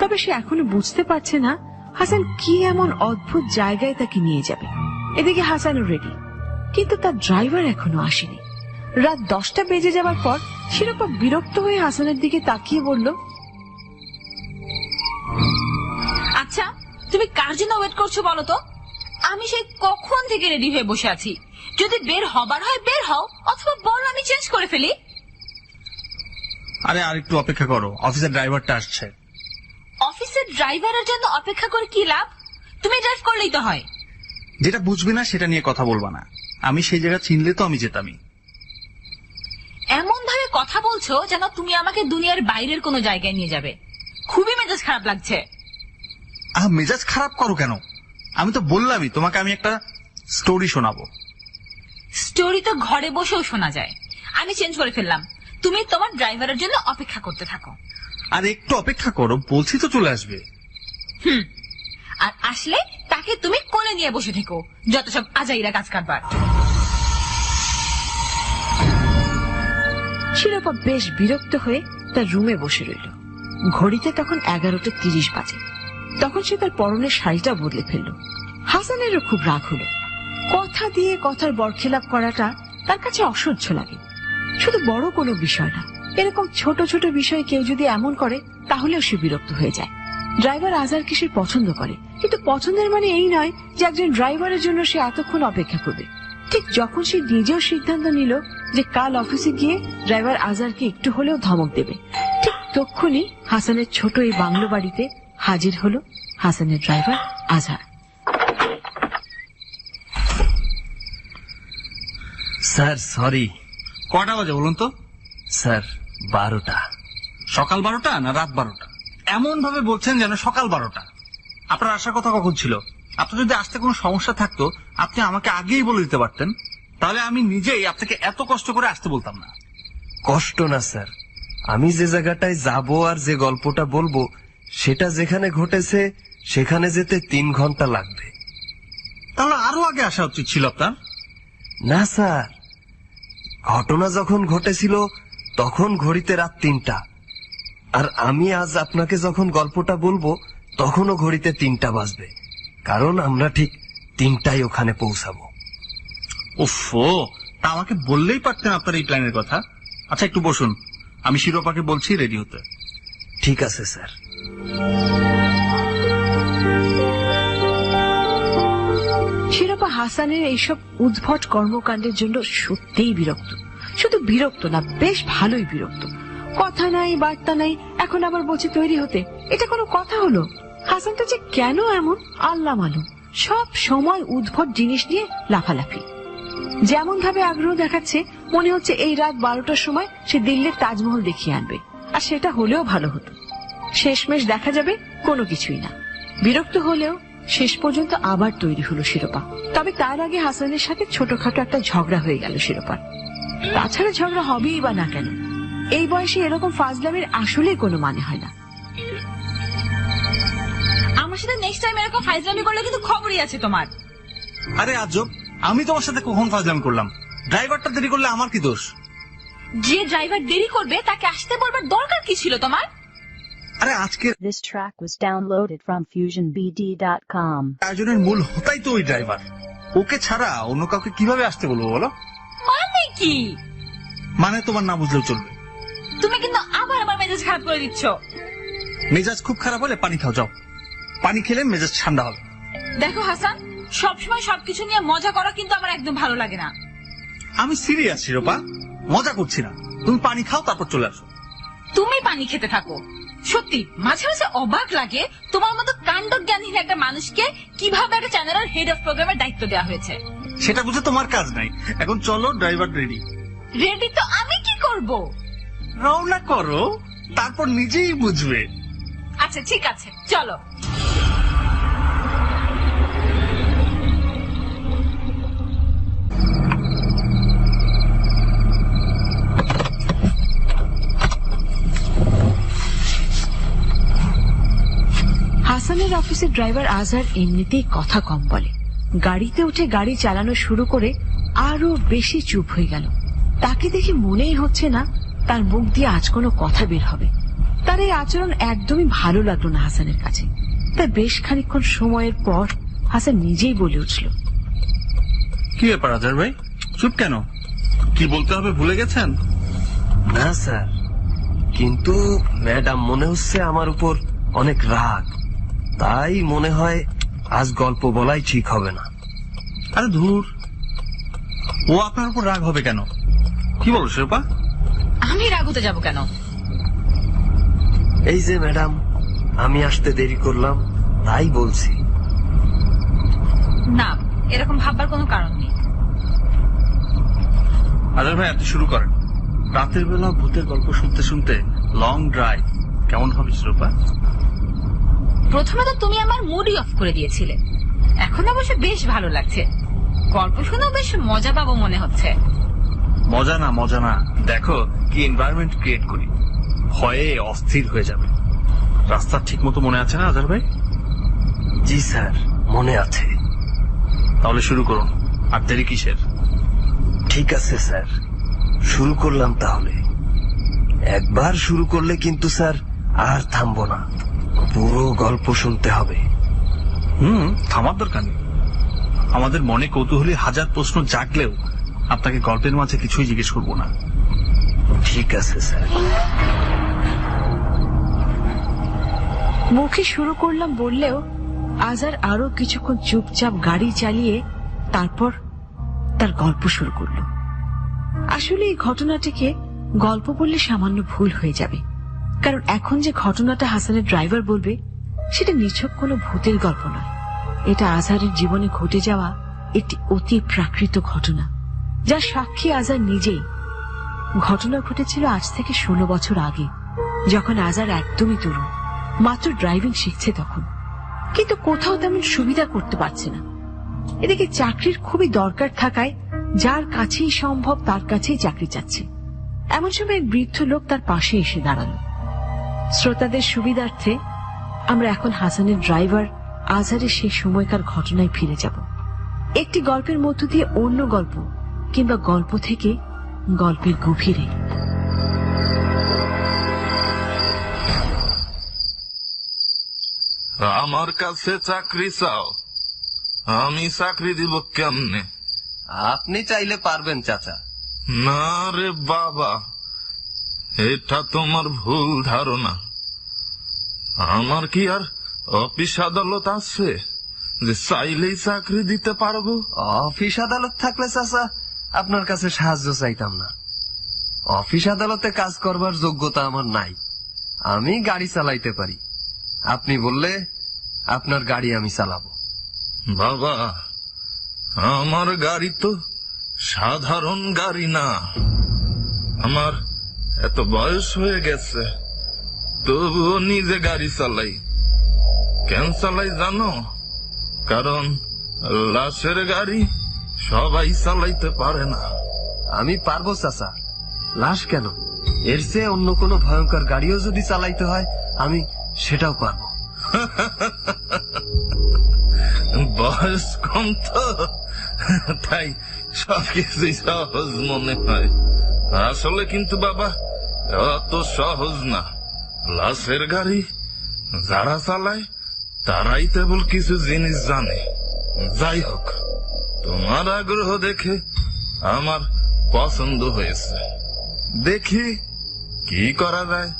A: তবে সে এখনো বুঝতে পারছে না হাসান কি এমন অদ্ভুত জায়গায় তাকে নিয়ে যাবে। এদিকে হাসানও রেডি, কিন্তু তার ড্রাইভার এখনো আসেনি। রাত 10টা বেজে যাবার পর শিরোপা বিরক্ত হয়ে হাসানের দিকে তাকিয়ে বলল,
E: আচ্ছা, তুমি কার জন্য ওয়েট করছো বলো তো? আমি সেই কখন থেকে রেডি হয়ে বসে আছি। যদি বের হবার হয় বের হও, অথবা বলো আমি চেঞ্জ করে ফেলি।
G: আরে আর একটু অপেক্ষা করো, অফিসের ড্রাইভারটা আসছে।
E: অফিসের ড্রাইভারের জন্য অপেক্ষা করে কি লাভ? তুমি ড্রাইভ করলেই তো হয়।
G: যেটা বুঝবি না সেটা নিয়ে কথা বলবা না। আমি সেই জায়গা চিনলে তো আমি যেতামই।
E: এমন ভাবে কথা বলছো যেন তুমি আমাকে দুনিয়ার বাইরের কোনো জায়গায় নিয়ে যাবে। খুবই মেজাজ খারাপ লাগছে।
G: মেজাজ খারাপ করো কেন? আমি তো বললামই তোমাকে আমি একটা স্টোরি শোনাবো।
E: স্টোরি তো ঘরে বসেও শোনা যায়। আমি চেঞ্জ করে ফেললাম, তুমি তোমার ড্রাইভারের জন্য অপেক্ষা করতে থাকো।
G: আর একটু অপেক্ষা করো, বলছি তো চলে আসবে।
E: আর আসলে তাকে তুমি কোলে নিয়ে বসে থেকো, যত সব আজাইরা কাজ কারবার।
A: শিরোপা বেশ বিরক্ত হয়ে তার রুমে বসে রইল। ঘড়িতে তখন 11:30 বাজে। তখন সে তার পরনের শাড়িটা বদলে ফেলল। হাসানেরও খুব রাগ হলো। কথা দিয়ে কথার বরখেলাপ করাটা তার কাছে অসহ্য লাগে। শুধু বড় কোনো বিষয় না, এরকম ছোট ছোট বিষয়ে কেউ যদি এমন করে তাহলেও সে বিরক্ত হয়ে যায়। ড্রাইভার আজহারকে সে পছন্দ করে, কিন্তু পছন্দের মানে এই নয় যে একজন ড্রাইভারের জন্য সে এতক্ষণ অপেক্ষা করবে। ঠিক যখন সে নিজেও সিদ্ধান্ত নিল যে কাল অফিসে গিয়ে ড্রাইভার আজহারকে একটু হলেও ধমক দেবে, ঠিক তখনই হাসানের ছোট এই বাংলো বাড়িতে হাজির হলো হাসানের ড্রাইভার আজহার।
H: Sir sorry.
G: কটা বাজে বলুন তো?
H: স্যার 12টা।
G: সকাল 12টা না রাত 12টা? এমন ভাবে বলছেন যেন সকাল 12টা। আপনার আসার কথা কখন ছিল? আপনার যদি আসতে কোনো সমস্যা থাকতো আপনি আমাকে আগেই বলে দিতে পারতেন, তাহলে আমি নিজেই আপনাকে এত কষ্ট করে আসতে বলতাম না।
H: কষ্ট না স্যার, আমি যে জায়গাটায় যাব আর যে গল্পটা বলবো সেটা যেখানে ঘটেছে সেখানে যেতে 3 ঘন্টা লাগবে।
G: তাহলে আরো আগে আসা উচিত ছিল আপনার।
H: না স্যার, ঘটনা যখন ঘটেছিল তখন ঘড়িতে রাত 3টা, আর আমি আজ আপনাকে যখন গল্পটা বলবো তখনও ঘড়িতে 3টা বাজবে, কারণ আমরা ঠিক 3টায় ওখানে পৌঁছাবো।
G: ওফো, তা আমাকে বললেই পারতেন আপনার এই প্ল্যানের কথা। আচ্ছা একটু বসুন, আমি শিরোপাকে বলছি রেডি হতে।
H: ঠিক আছে স্যার।
A: শিরোপা হাসানের এইসব উদ্ভট কর্মকাণ্ডের জন্য সত্যিই বিরক্ত। শুধু বিরক্ত না, বেশ ভালোই বিরক্ত। কথা নাই বার্তা নাই, এখন আবার বলছে তৈরি হতে। এটা কোনো কথা হলো? হাসানটা যে কেন এমন আল্লাহ মালুম, সব সময় উদ্ভট জিনিস নিয়ে লাফালাফি। যেমন ভাবে আগ্রহ দেখাচ্ছে মনে হচ্ছে এই রাত 12টার সময় সে দিল্লির তাজমহল দেখিয়ে আনবে, আর সেটা হলেও ভালো হতো। শেষমেশ দেখা যাবে কোনো কিছুই না। বিরক্ত হলেও শেষ পর্যন্ত আবার তৈরি হলো শিরোপা। তবে তার আগে হাসানের সাথে ছোটখাটো একটা ঝগড়া হয়ে গেল শিরোপার। তাছাড়া ঝগড়া হবেই বা না কেন, এই বয়সে এরকম ফাজলামের আসলেই কোনো মানে হয় না।
E: আমার সাথে নেক্সট টাইম এরকম ফাইজলামি করলে কিন্তু খবরই আছে তোমার।
G: আরে আজব, আমি তোমার সাথে কখন ফাজলামি করলাম?
F: ড্রাইভারটা দেরি করলে আমার কি দোষ?
E: যে ড্রাইভার দেরি করবে তাকে আসতে বলবার দরকার কি ছিল তোমার?
F: আরে আজকে
I: This track was downloaded from FusionBD.com.
F: আয়োজনের মূল হতাই তো ওই ড্রাইভার। ওকে ছাড়া অন্য কাউকে কিভাবে আসতে বলবো বলো?
E: মানে কি?
F: মানে তোমার না বুঝলেও চলবে।
E: তুমি কিন্তু আবার আমার মেজাজ খারাপ করে দিচ্ছ।
F: মেজাজ খুব খারাপ হলে পানি খাও, যাও। পানি খেলে মেজাজ ঠান্ডা হবে।
E: দেখো হাসান, সবসময় সবকিছু নিয়ে মজা করা কিন্তু আমার একদম ভালো লাগে না।
F: আমি সিরিয়াস শিরোপা, মজা করছি না। তুমি পানি খাও, তারপর চলে আসো।
E: তুমি পানি খেতে থাকো। সত্যি মাঝে মাঝে অবাক লাগে তোমার মতো কাণ্ডজ্ঞানহীন একটা মানুষকে কিভাবে একটা চ্যানেলের হেড অফ প্রোগ্রামের দায়িত্ব দেওয়া হয়েছে।
F: সেটা বুঝে তোমার কাজ নাই। এখন চলো, ড্রাইভার রেডি।
E: রেডি তো আমি কি করব?
F: রওনা করো, তারপর নিজেই বুঝবে।
E: আচ্ছা ঠিক আছে, চলো।
A: হাসানের অফিসের ড্রাইভার আজহার এমনিতেই কথা কম বলে। গাড়িতে উঠে গাড়ি চালানো শুরু করে আরো বেশি চুপ হয়ে গেল। তাকে দেখে মনেই হচ্ছে না তার মুখ দিয়ে আজ কোনো কথা বের হবে। তার এই আচরণ একদমই ভালো লাগলো না হাসানের কাছে। তাই বেশ খানিকক্ষণ সময়ের পর হাসান নিজেই বলে উঠল,
G: কি ব্যাপার আজহার ভাই, চুপ কেন? কি বলতে হবে ভুলে গেছেন?
H: না স্যার, কিন্তু ম্যাডাম মনে হচ্ছে আমার উপর অনেক রাগ। তাই মনে হয় আজ গল্প বলাই ঠিক হবে না।
G: আরে ধুর, ও আপনার উপর রাগ হবে কেন? কি বলো শিরোপা?
E: আমি রাগ হতে যাবো কেন?
H: এই যে ম্যাডাম, আমি আসতে দেরি করলাম তাই বলছি।
E: না, এরকম ভাববার কোনো কারণ নেই।
G: আজহার ভাই আপনি শুরু করেন। রাতের বেলা ভূতের গল্প শুনতে শুনতে লং ড্রাইভ কেমন হবে শিরোপা?
E: প্রথমে তো তুমি আমার মুডই অফ করে দিয়েছিলে, এখন অবশ্য বেশ ভালো লাগছে। গল্প শুনেও বেশ মজা পাবো মনে হচ্ছে।
G: মজা না, দেখো কি এনভায়রনমেন্ট ক্রিয়েট করি। ভয়ে অস্থির হয়ে যাবে। রাস্তা ঠিক মতো মনে আছে না আজহার ভাই?
H: জি স্যার, মনে আছে।
G: তাহলে শুরু করুন, আর দেরি কিসের?
H: ঠিক আছে স্যার, শুরু করলাম তাহলে। একবার শুরু করলে কিন্তু স্যার আর থামবো না, পুরো গল্প শুনতে হবে।
G: থামার দরকার নেই। আমাদের মনে কৌতূহলী হাজার প্রশ্ন জাগলেও আপনাকে গল্পের মাঝে কিছুই জিজ্ঞেস করবো না।
H: ঠিক আছে স্যার।
A: মুখে শুরু করলাম বললেও আজহার আরো কিছুক্ষণ চুপচাপ গাড়ি চালিয়ে তারপর তার গল্প শুরু করলো। আসলে এই ঘটনাটিকে গল্প বললে সামান্য ভুল হয়ে যাবে, কারণ এখন যে ঘটনাটা হাসানের ড্রাইভার বলবে সেটা নিছক কোনো ভূতের গল্প নয়। এটা আজহারের জীবনে ঘটে যাওয়া একটি অতি প্রাকৃত ঘটনা, যার সাক্ষী আজহার নিজেই। ঘটনা ঘটেছিল আজ থেকে 16 বছর আগে, যখন আজহার একদমই তরুণ, মাত্র ড্রাইভিং শিখছে তখন। কিন্তু কোথাও তেমন সুবিধা করতে পারছে না। এদিকে চাকরির খুবই দরকার থাকায় যার কাছেই সম্ভব তার কাছেই চাকরি চাচ্ছে। এমন সময় এক বৃদ্ধ লোক তার পাশে এসে দাঁড়ালো। শ্রোতাদের সুবিধার্থে আমরা এখন হাসানের ড্রাইভার আজহারের সেই সময়কার ঘটনায় ফিরে যাব। একটি গল্পের মধ্য দিয়ে অন্য গল্প, কিংবা গল্প থেকে গল্পের গভীরে।
J: আমার কাছে চাকরি চাও, আমি চাকরি দিব কেমনে?
H: আপনি চাইলে পারবেন চাচা।
J: না রে বাবা, এটা তোমার ভুল ধারণা। আমার কি আর অফিস আদালত আছে যে চাইলেই চাকরি দিতে পারবো?
H: অফিস আদালত থাকলে চাচা আপনার কাছে সাহায্য চাইতাম না। অফিস আদালতে কাজ করবার যোগ্যতা আমার নাই। আমি গাড়ি চালাইতে পারি, আপনি বললে আপনার গাড়ি আমি চালাবো।
J: বাবা, আমার গাড়ি তো সাধারণ গাড়ি না। আমার এত বয়স হয়ে গেছে, তবুও নিজে গাড়ি চালাই। কেন চালাই জানো? কারণ লাশের গাড়ি সবাই চালাইতে পারে না।
H: আমি পারবো চাচা। লাশ কেন, এর চেয়ে অন্য কোনো ভয়ঙ্কর গাড়িও যদি চালাইতে হয় আমি সেটাও পারবো।
J: বয়স কম তো, তাই সবকিছুই সহজ মনে হয়, আসলে কিন্তু বাবা অত সহজ না। লাশের গাড়ি যারা চালায় তারাই কেবল কিছু জিনিস জানে। যাই হোক, তোমার আগ্রহ দেখে আমার পছন্দ হয়েছে। দেখি কি করা যায়।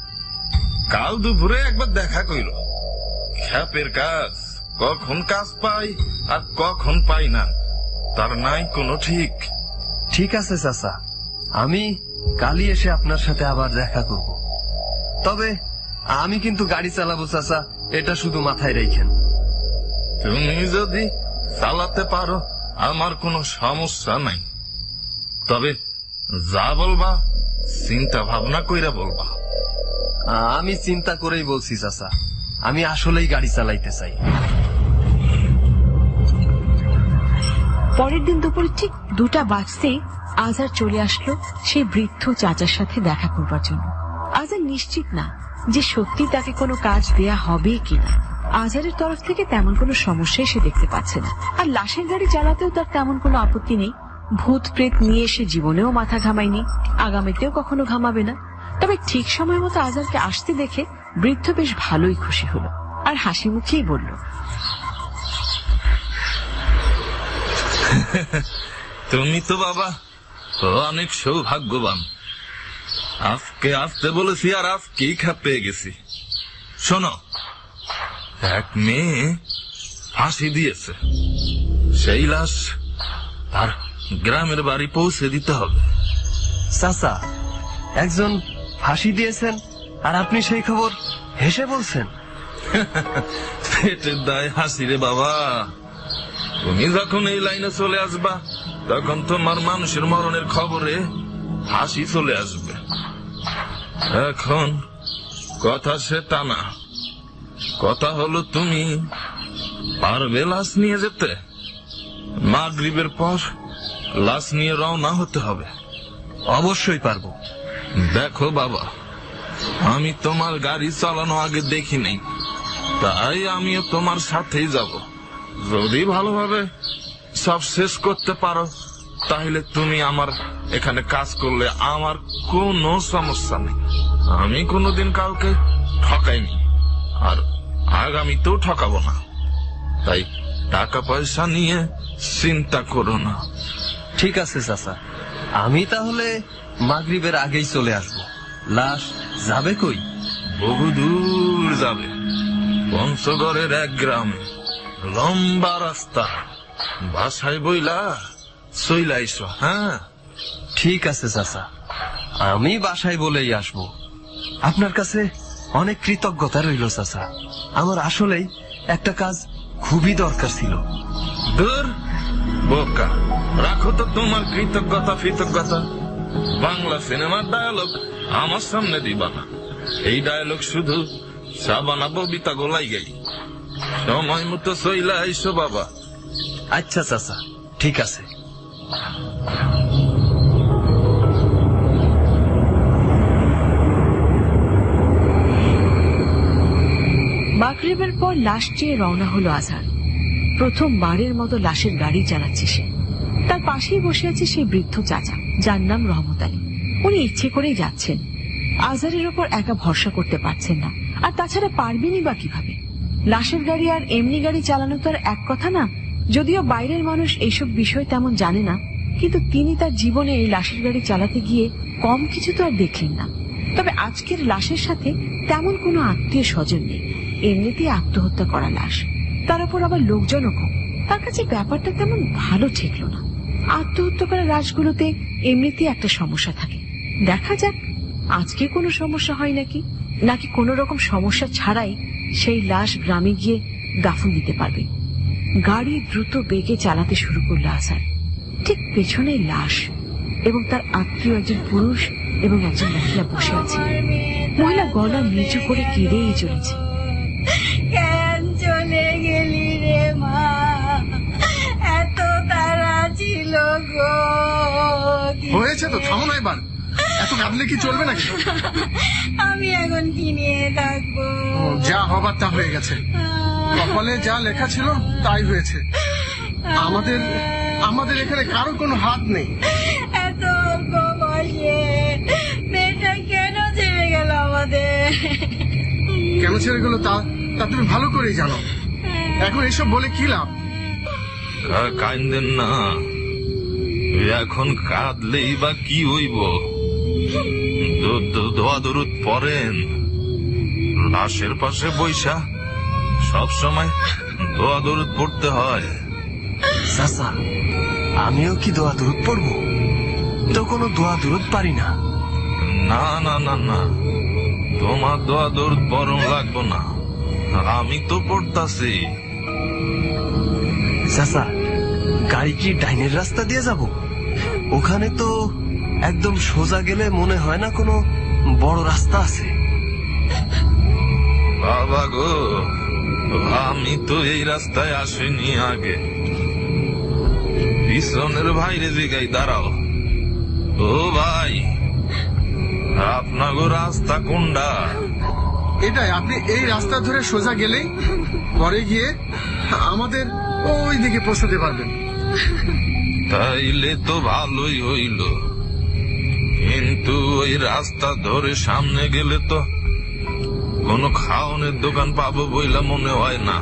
J: কাল দুপুরে একবার দেখা কইল। খ্যাপের কাজ কখন কাজ পাই আর কখন পাই না তার নাই কোনো ঠিক।
H: ঠিক আছে চাচা, আমি কালই এসে আপনার সাথে আবার দেখা করব। তবে আমি কিন্তু গাড়ি চালাবো চাচা, এটা শুধু মাথায় রেখেন।
J: তুমি যদি চালাতে পারো আমার কোনো সমস্যা নাই, তবে যা বলবা চিন্তা ভাবনা কইরা বলবা।
H: আমি চিন্তা করেই বলছি চাচা, আমি আসলেই গাড়ি চালাইতে চাই।
A: পরের দিন দুপুরে ঠিক 2টা বাজতেই আজহার চলে আসলো সেই বৃদ্ধ চাচার সাথে দেখা করবার জন্য। আজহার নিশ্চিত না যে সত্যি তাকে কোনো কাজ দেয়া হবে কিনা। আজহারের তরফ থেকে তেমন কোনো সমস্যাই সে দেখতে পাচ্ছে না, আর লাশের গাড়ি চালাতেও তার তেমন কোনো আপত্তি নেই। ভূত প্রেত নিয়ে সে জীবনেও মাথা ঘামায়নি, আগামীতেও কখনো ঘামাবে না। তবে ঠিক সময় মতো আজহারকে আসতে দেখে বৃদ্ধ বেশ ভালোই খুশি হলো, আর হাসি মুখেই বলল,
J: তুমি তো বাবা অনেক সৌভাগ্যবান। আজকে আসতে বলেছি আর আজকেই খেপে গেছি। শোনো, এক মেয়ে ফাঁসি দিয়েছে, সেই লাশ তার গ্রামের বাড়ি পৌঁছে দিতে হবে।
H: চাচা, একজন ফাঁসি দিয়েছেন আর আপনি সেই খবর হেসে বলছেন?
J: পেটের দায় হাসি রে বাবা। তুমি যখন এই লাইনে চলে আসবা তখন তোমার মানুষের মরণের খবরে হাসি চলে আসবে। এখন কথা সেটা না, কথা হলো তুমি পারবে লাশ নিয়ে যেতে? মাগরিবের পর লাশ নিয়ে রওনা হতে হবে।
H: অবশ্যই পারবো।
J: দেখো বাবা, আমি তোমার গাড়ি চালানো আগে দেখি নাই, তাই আমিও তোমার সাথেই যাব। যদি ভালোভাবে সব শেষ করতে পারো তাহলে তুমি আমার এখানে কাজ করলে আমার কোনো সমস্যা নেই। আমি কোনোদিন কাউকে ঠকাইনি আর আগামীতেও ঠকাবো না, তাই টাকা পয়সা নিয়ে চিন্তা করো না।
H: ঠিক আছে চাচা, আমি তাহলে মাগরিবের আগেই চলে আসবো। লাশ যাবে কই?
J: বহু দূর যাবে, পঞ্চগড়ের এক গ্রামে, লম্বা রাস্তা। বাসায় বইলা চইলা আইসো। হ্যাঁ,
H: ঠিক আছে চাচা, আমি বাসায় বলেই আসবো। আপনার কাছে অনেক কৃতজ্ঞতা রইল চাচা, আমার আসলেই একটা কাজ খুবই দরকার ছিল।
J: দূর বোকা, রাখো তো তোমার কৃতজ্ঞতা ফিতজ্ঞতা। বাংলা সিনেমার ডায়ালগ আমার সামনে দিবা না। এই ডায়ালগ শুধু সাবানা ববিতা গোলাই গেই। সময় মতো চইলা আইসো বাবা।
H: আচ্ছা চাচা, ঠিক আছে।
A: মাগরিবের পর লাশ চেয়ে রওনা হলো আজহার। প্রথমবারের মতো লাশের গাড়ি চালাচ্ছে সে। তার পাশেই বসে আছে সেই বৃদ্ধ চাচা, যার নাম রহমত আলী। উনি ইচ্ছে করেই যাচ্ছেন, আজহারের ওপর একা ভরসা করতে পারছেন না। আর তাছাড়া পারবেনই বা কিভাবে? লাশের গাড়ি আর এমনি গাড়ি চালানো তো আর এক কথা না। যদিও বাইরের মানুষ এইসব বিষয় তেমন জানে না, কিন্তু তিনি তার জীবনে এই লাশের গাড়ি চালাতে গিয়ে কম কিছু তো আর দেখলেন না। তবে আজকের লাশের সাথে তেমন কোনো আত্মীয় স্বজন নেই, এমনিতেই আত্মহত্যা করা লাশ, তার উপর আবার লোকজনও কম। তার কাছে ব্যাপারটা তেমন ভালো ঠেকলো না। আত্মহত্যা করা লাশগুলোতে এমনিতেই একটা সমস্যা থাকে। দেখা যাক আজকে কোনো সমস্যা হয় নাকি কোনো রকম সমস্যা ছাড়াই সেই লাশ গ্রামে গিয়ে দাফন দিতে পারবে। গাড়ি দ্রুত বেগে চালাতে শুরু করলো আজহার। ঠিক পেছনে লাশ এবং তার আত্মীয় একজন পুরুষ এবং একজন মহিলা বসে আছে। মহিলা গলা নিচু করে কেঁদেই চলেছে।
K: কেন চলে গেলি রে মা? এত তারা ছিল গো।
D: হয়েছে তো, থামো না এবার। এত কাঁদলে কি চলবে নাকি?
K: আমি এখন কি নিয়ে থাকবো?
D: যা হবার তা হয়ে গেছে, কপালে যা লেখা ছিল তাই হয়েছে।
L: আমাদের আমাদের এখানে কারো কোনো হাত নেই।
K: এত অল্প বয়সে মেয়েটা কেন ছেড়ে গেল আমাদের?
L: কেন ছেড়ে গেল তা তা তুমি ভালো করেই জানো। এখন এসব বলে কি লাভ?
J: কাইন্দেন না, এখন কাঁদলেই বা কি হইব? দোয়া দরুদ পড়েন, লাশের পাশে বৈশা সব সময় দোয়া দরুদ পড়তে হয়।
H: চাচা, আমিও কি দোয়া দুরুদ পড়বো? তো কোনো দোয়া দুরুদ পারি না।
J: না না না না, তোমার দোয়া দরুদ বরং লাগবো না, আমি তো পড়তাছি।
H: চাচা, গাড়ি কি ডাইনের রাস্তা দিয়ে যাব? ওখানে তো একদম সোজা গেলে মনে হয় না কোনো বড় রাস্তা আছে।
J: বাবা গো, আমি তো এই রাস্তায় আসিনি আগে। পিছনের ভাইরে জিগাই, দাঁড়াও। ও ভাই, আপনাগো রাস্তা কোনটা?
L: এটাই, আপনি এই রাস্তা ধরে সোজা গেলেই পরে গিয়ে আমাদের ওই দিকে পৌঁছাতে পারবেন।
J: তাইলে তো ভালোই হইল, কিন্তু ওই রাস্তা ধরে সামনে গেলে তো কোনো খাওয়ানোর দোকান পাবো বইলা মনে হয় না।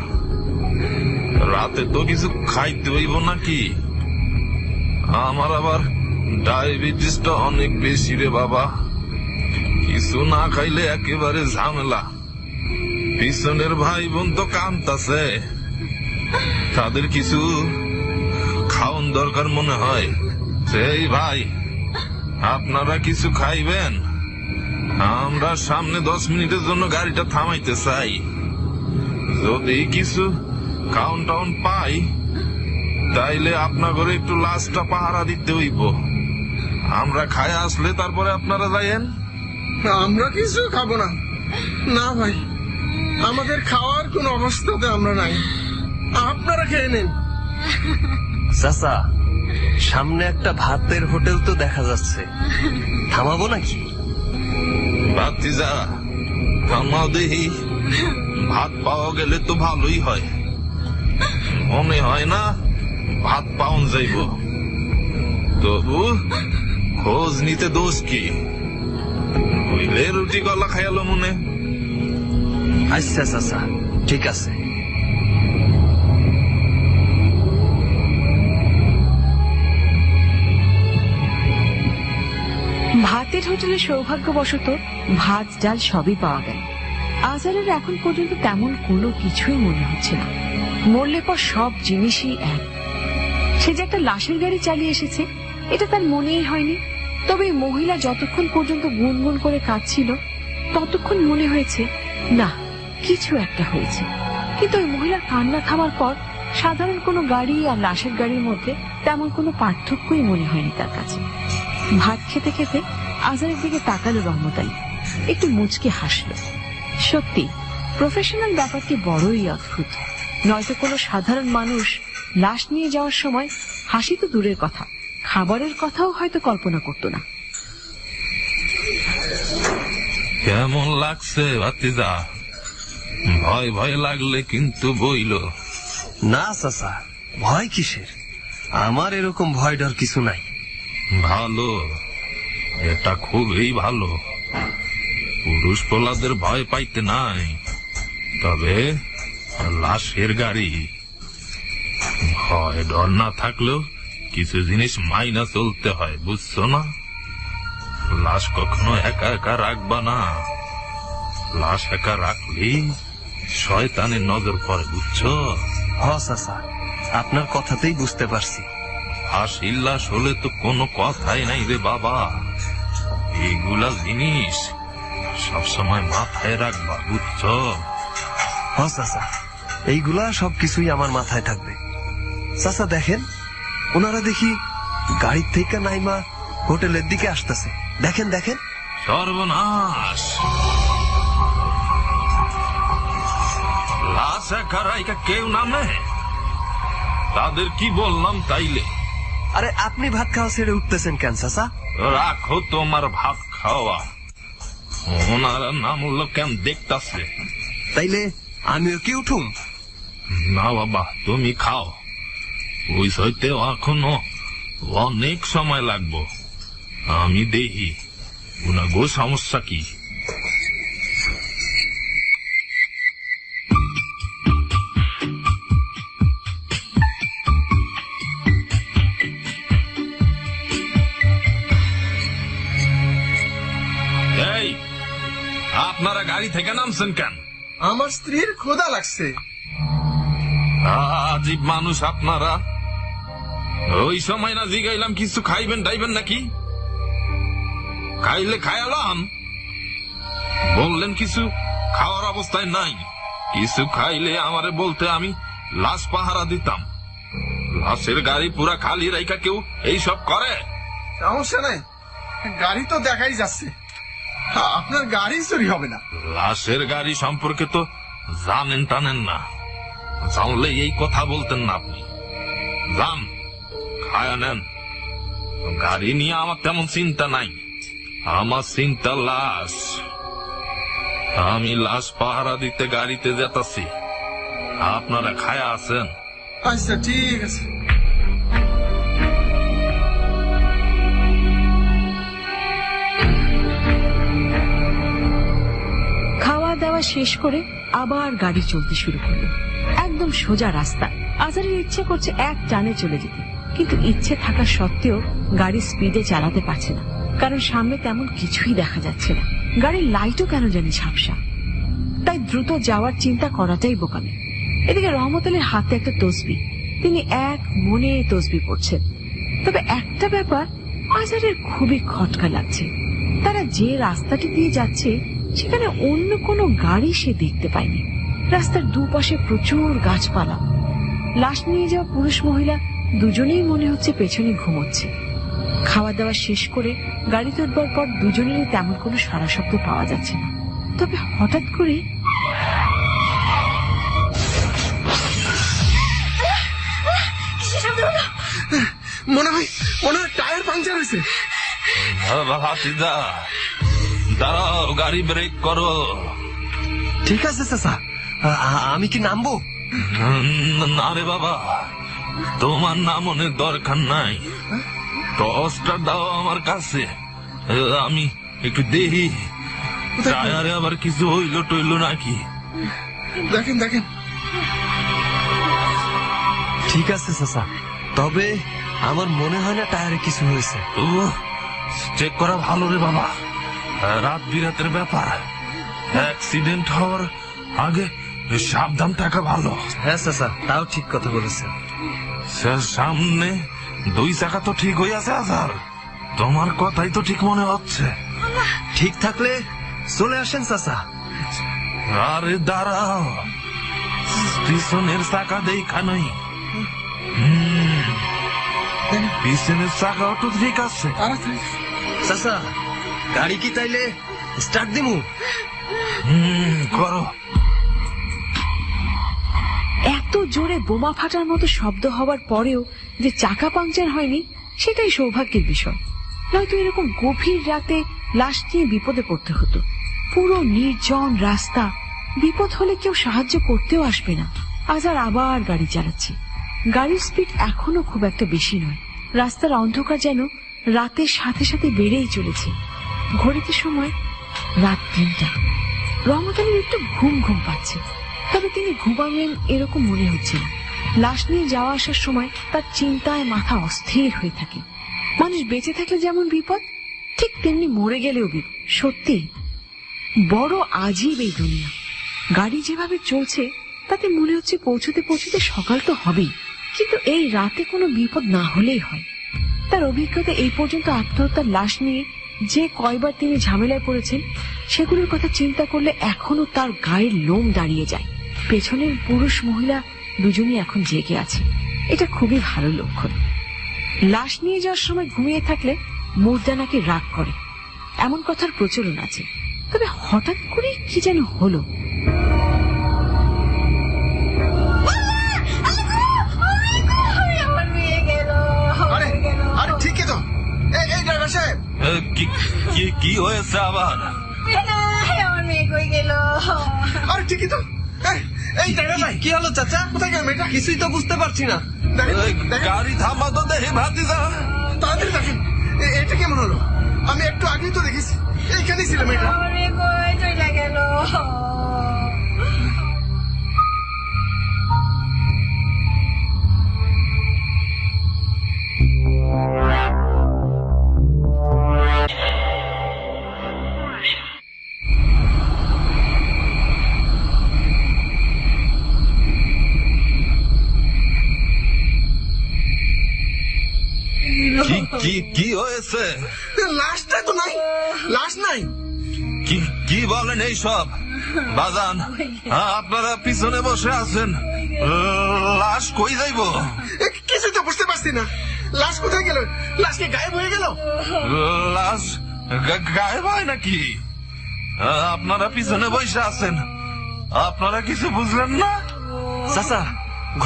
J: রাতে তো কিছু খাইতে হইব নাকি? আমার আবার ডায়াবেটিসটা অনেক বেশি রে বাবা, কিছু না খাইলে একেবারে ঝামেলা। পিছনের ভাই বোন তো কাঁদতাছে, তাদের কিছু খাওয়ান দরকার মনে হয়। সেই ভাই, আপনারা কিছু খাইবেন? আমরা সামনে 10 মিনিটের জন্য গাড়িটা থামাইতে চাই। যদি কিছু খাওন টাউন পাই তাইলে আপনার ঘরে একটু লাশটা পাহারা দিতে হইব। আমরা খাই আসলে তারপরে আপনারা যাইয়েন।
L: আমরা কিছু খাবো না। না ভাই, আমাদের খাওয়ার কোন অবস্থাতে আমরা নাই, আপনারা খেয়ে নেন।
H: চাচা, সামনে একটা ভাতের হোটেল তো দেখা যাচ্ছে, থামাবো নাকি?
J: ভাতিজা, থামাও দেখি, ভাত পাওয়া গেলে তো ভালোই হয়। মনে হয় না ভাত পাওন যাইব, তবু খোঁজ নিতে দোষ কি? বুঝলে রুটি গলা খাইয়ালো মনে।
H: আচ্ছা চাচা, ঠিক আছে।
A: ভাতের হোটেলে সৌভাগ্যবশত ভাত ডাল সবই পাওয়া গেল। আজারের এখন পর্যন্ত তেমন কোনো কিছুই মনে হচ্ছে না। মরলে পর সব জিনিসই এক। সে যে একটা লাশের গাড়ি চালিয়ে এসেছে এটা তার মনেই হয়নি। তবে এই মহিলা যতক্ষণ পর্যন্ত গুনগুন করে কাঁদছিল ততক্ষণ মনে হয়েছে না, কিছু একটা হয়েছে। কিন্তু ওই মহিলার কান্না থামার পর সাধারণ কোনো গাড়ি আর লাশের গাড়ির মধ্যে তেমন কোনো পার্থক্যই মনে হয়নি তার কাছে। ভাত খেতে খেতে আজারের দিকে তাকালো রহমত আলী, একটু মুচকে হাসল। সত্যি প্রফেশনাল ব্যাপারটি বড়ই অদ্ভুত। নয়তো কোনো সাধারণ মানুষ লাশ নিয়ে যাওয়ার সময় হাসি তো দূরের কথা, খাবারের কথাও হয়তো কল্পনা করত না।
J: কেমন লাগছে ভাতিজা? ভয় ভয় লাগলে কিন্তু বইল।
H: না চাচা, ভয় কিসের? আমার এরকম ভয় ডর কিছু নাই।
J: ভালো, এটা খুবই ভালো। পুরুষ পোলাদের ভয় পাইতে নাই, তবে লাশের গাড়ি ভয় ডর না থাকলেও কিছু জিনিস মাইনা চলতে হয়, বুঝছো না? লাশ কখনো একা একা রাখবা না, লাশ একা রাখলেই শয়তানের নজর পড়ে, বুঝছো?
H: হ চাচা, আপনার কথাতেই বুঝতে পারছি।
J: ফাঁসির লাশ হলে তো কোনো কথাই নাই রে বাবা। এইগুলা জিনিস সবসময় মাথায় রাখবা, বুঝছো?
H: হ চাচা, এইগুলা সবকিছুই আমার মাথায় থাকবে। চাচা দেখেন, ওনারা দেখি গাড়ির থেকে নাইমা হোটেলের দিকে আসতেছে। দেখেন দেখেন।
J: সর্বনাশ! লাশ একা রাইকা কেউ নামে? তাদের কি বললাম তাইলে?
H: আরে আপনি ভাত খাওয়া ছেড়ে উঠতেছেন কেন চাচা?
J: রাখো তোমার ভাত খাওয়া, ওনারা নাম হলো কেন দেখতাছে।
H: তাইলে আমিও কি উঠুম?
J: না বাবা, তুমি খাও, ওই সইতে এখনো অনেক সময় লাগবো। আমি দেখি উনাগো সমস্যা কি। এই, আপনারা গাড়ি থেকে নামছেন কেন?
L: আমার স্ত্রীর ক্ষুধা লাগছে।
J: আজীব মানুষ আপনারা। ওই সময় না জিগাইলাম কিছু খাইবেন টাইবেন নাকি? খাইলে খায়ালাম, বললেন কিছু খাওয়ার অবস্থায় নাই। কিছু খাইলে আমারে বলতে আমি লাশ পাহারা দিতাম। লাশের গাড়ি পুরা খালি রাইকা কেউ এইসব করে?
L: সমস্যা নাই, গাড়ি তো দেখাই যাচ্ছে, আপনার গাড়ি চুরি হবে না।
J: লাশের গাড়ি সম্পর্কে তো জানেন টানেন না, জানলে এই কথা বলতেন না আপনি। যান, খায়া নেন। গাড়ি নিয়ে আমার তেমন চিন্তা নাই, আমার চিন্তা লাশ। আমি লাশ পাহারা দিতে গাড়িতে যেতাছি, আপনারা খায়া আছেন।
L: আচ্ছা ঠিক আছে।
A: খাওয়া দাওয়া শেষ করে আবার গাড়ি চলতে শুরু করলো। একদম সোজা রাস্তা। আজারের ইচ্ছে করছে এক টানে চলে যেতে, কিন্তু ইচ্ছে থাকা সত্ত্বেও গাড়ি স্পিডে চালাতে পারছে না, কারণ সামনে তেমন কিছুই দেখা যাচ্ছে না। গাড়ির লাইটও কেন জানি ঝাপসা। তাই দ্রুত যাওয়ার চিন্তা করাটাই বোকামি। এদিকে রহমত আলীর হাতে একটা তসবি, তিনি এক মনে তসবি পড়ছেন। তবে একটা ব্যাপার আজারের খুবই খটকা লাগছে, তারা যে রাস্তাটি দিয়ে যাচ্ছে সেখানে অন্য কোনো গাড়ি সে দেখতে পায়নি। রাস্তার দুপাশে প্রচুর গাছপালা। লাশ নিয়ে যাওয়া পুরুষ মহিলা দুজনেই মনে হচ্ছে পেছনে ঘুমোচ্ছে। খাওয়া দাওয়া শেষ করে গাড়ি তোলবার পর দুজনেরই তেমন কোনো সাড়া শব্দ পাওয়া যাচ্ছে না। তবে হঠাৎ করে
L: মনে হয় টায়ার পাংচার হয়েছে।
J: দাঁড়াও, গাড়ি ব্রেক করো।
H: ঠিক আছে চাচা, আমি কি নামবো?
J: না রে বাবা, তোমার নামনের দরকার নাই। টসটা দাও আমার কাছে, আমি একটু দেখি টায়ারে আবার কিছু হইলো টইলো নাকি।
L: দেখেন দেখেন।
H: ঠিক আছে চাচা, তবে আমার মনে হয় না টায়ারে কিছু হয়েছে।
J: চেক করা ভালো রে বাবা, রাত বিরাতের ব্যাপার। অ্যাক্সিডেন্ট হওয়ার আগে সাবধান থাকা ভালো।
H: হ্যাঁ চাচা, তাও ঠিক কথা বলেছেন।
J: সামনে দুই চাকা তো ঠিক হয়ে আছে আজার, তোমার কথাই তো ঠিক মনে হচ্ছে।
H: ঠিক থাকলে চলে আসেন চাচা।
J: আরে দাঁড়াও, পিছনের চাকা দেখা নাই। পিছনের চাকাও তো ঠিক আছে।
H: চাচা, গাড়ি কি তাইলে স্টার্ট দিমু?
J: করো।
A: এত জোরে বোমা ফাটার মতো শব্দ হওয়ার পরেও যে চাকা পাংচার হয়নি সেটাই সৌভাগ্যের বিষয়। নয়তো এরকম গভীর রাতে লাশ নিয়ে বিপদে পড়তে হতো। পুরো নির্জন রাস্তা, বিপদ হলে কেউ সাহায্য করতেও আসবে না। আজার আবার গাড়ি চালাচ্ছে। গাড়ির স্পিড এখনো খুব একটা বেশি নয়। রাস্তার অন্ধকার যেন রাতের সাথে সাথে বেড়েই চলেছে। ঘড়িতে সময় রাত 3টা। রহমত আলীর একটু ঘুম ঘুম পাচ্ছে, তবে তিনি ঘুমাবেন এরকম মনে হচ্ছে না। লাশ নিয়ে যাওয়া আসার সময় তার চিন্তায় মাথা অস্থির হয়ে থাকে। মানুষ বেঁচে থাকলে যেমন বিপদ, ঠিক তেমনি মরে গেলেও বিপদ। সত্যি বড় আজীব এই দুনিয়া। গাড়ি যেভাবে চলছে তাতে মনে হচ্ছে পৌঁছতে পৌঁছতে সকাল তো হবেই, কিন্তু এই রাতে কোনো বিপদ না হলেই হয়। তার অভিজ্ঞতা এই পর্যন্ত আত্মহত্যার লাশ নিয়ে যে কয়বার তিনি ঝামেলায় পড়েছেন সেগুলোর কথা চিন্তা করলে এখনো তার গায়ের লোম দাঁড়িয়ে যায়। পেছনের পুরুষ মহিলা দুজনই এখন জেগে আছে, এটা খুবই ভালো লক্ষণ। লাশ নিয়ে যাওয়ার সময় ঘুমিয়ে থাকলে মুর্দা নাকি রাগ করে, এমন কথার প্রচলন আছে। তবে হঠাৎ করে কি যেন হলো।
L: ঠিকই তো। এই ড্রাইভার সাহেব,
J: কি হয়েছে আবার?
K: আমার মেয়ে কই গেল?
L: আরে ঠিকই তো। এই ড্রাইভার ভাই,
H: কি হলো চাচা?
L: কোথায় গেল মেয়েটা?
H: কিছুই তো বুঝতে পারছি না।
J: গাড়ি থামা তো দেখি ভাতিজা।
L: তাড়াতাড়ি দেখেন, এটা কেমন হলো? আমি একটু আগেই তো দেখেছি, এইখানেই ছিলাম এটা।
K: ওরে কই চলে গেল?
J: কি হয়েছে?
L: লাশটা তো নাই, লাশ নাই।
J: কি বলেন এইসব বাজান? আপনারা পিছনে বসে আছেন, লাশ কই যাইব?
L: কিছু তো বুঝতে পারছি না, লাশ কোথায় গেল? লাশ কি গায়েব হয়ে গেল?
J: লাশ গায়েব হয় নাকি? আপনারা পিছনে বসে আছেন, আপনারা কিছু বুঝলেন না?
H: চাচা,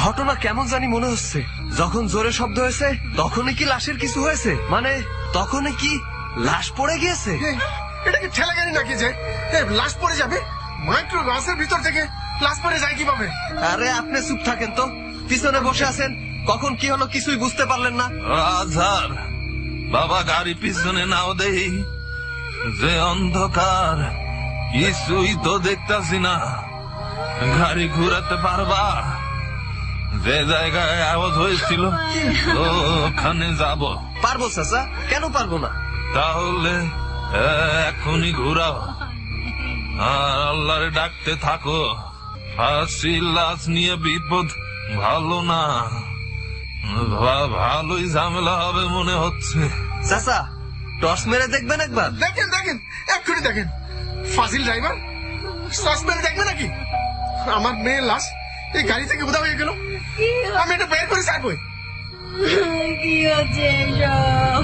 H: ঘটনা কেমন জানি মনে হচ্ছে। যখন জোরে শব্দ হয়েছে তখনই কি লাশের কিছু হয়েছে? মানে তখনই কি লাশ পড়ে গিয়েছে?
L: এটা কি ঠেলা গাড়ি নাকি যে লাশ পড়ে যাবে? মাইক্রো বাসের ভিতর থেকে লাশ পড়ে যায় কিভাবে?
H: আরে আপনি চুপ থাকেন তো, পিছনে বসে আছেন, কখন কি হলো কিছুই বুঝতে পারলেন না?
J: আজহার বাবা, গাড়ি পিছনে নাও দেই, যে অন্ধকার, কিছুই তো দেখতাছি না। গাড়ি ঘুরাতে পারবা? যে জায়গায় আওয়াজ হয়েছিল ওখানে যাব।
H: পারবো চাচা, কেন পারবো না?
J: তাহলে এখনই ঘুরাও আর আল্লাহরে ডাকতে থাকো। ফাঁসির লাশ নিয়ে বিপদ ভালো না, ভালোই ঝামেলা হবে মনে হচ্ছে।
H: চাচা, টর্চ মেরে দেখবেন একবার?
L: দেখেন দেখেন, এক্ষুনি দেখেন। ফাজিল ড্রাইভার, টর্চ মেরে দেখবে নাকি? আমার মেয়ের লাশ এই গাড়ি থেকে উদা হয়ে গেল, আমি এটা বের করে ছাড়বো।
K: কি হচ্ছে এসব?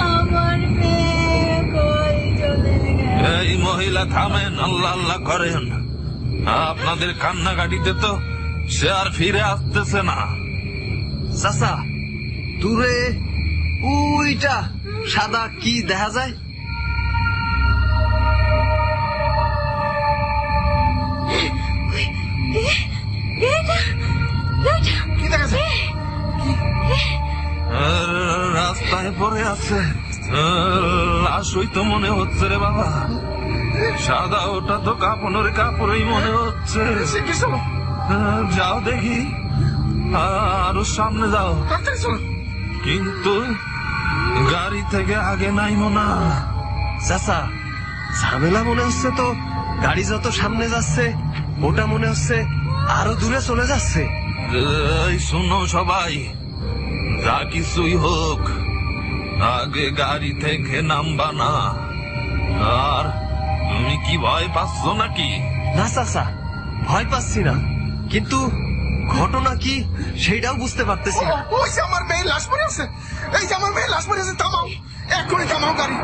K: আমার মেয়ে কই চলে গেল?
J: এই মহিলা থামেন, আল্লাহ আল্লাহ করেন। আপনাদের কান্নাকাটিতে তো সে আর ফিরে আসতেছে না।
H: চাচা, দূরে ওইটা সাদা কি দেখা যায়?
L: কি দেখা যায়?
J: রাস্তায় পড়ে আছে, লাশই তো মনে হচ্ছে রে বাবা। সাদা, ওটা তো কাপড়ের কাপড়ই মনে হচ্ছে। যাও দেখি, আরো সামনে যাও, কিন্তু গাড়ি থেকে আগে নাইমো না।
H: চাচা, ঝামেলা মনে হচ্ছে তো। গাড়ি যত সামনে যাচ্ছে ওটা মনে হচ্ছে আরো দূরে চলে যাচ্ছে।
J: এই শোনো সবাই, যা কিছুই হোক আগে গাড়ি থেকে নামবা না। আর তুমি কি ভয় পাচ্ছ নাকি?
H: না চাচা, ভয় পাচ্ছি না, কিন্তু ঘটনা কি সেটাও বুঝতে পারতেছি না।
L: ওই যে আমার মেয়ের লাশ পড়ে আছে, এই যে আমার মেয়ের লাশ পড়ে আছে। থামাও, এক্ষুনি থামাও গাড়ি।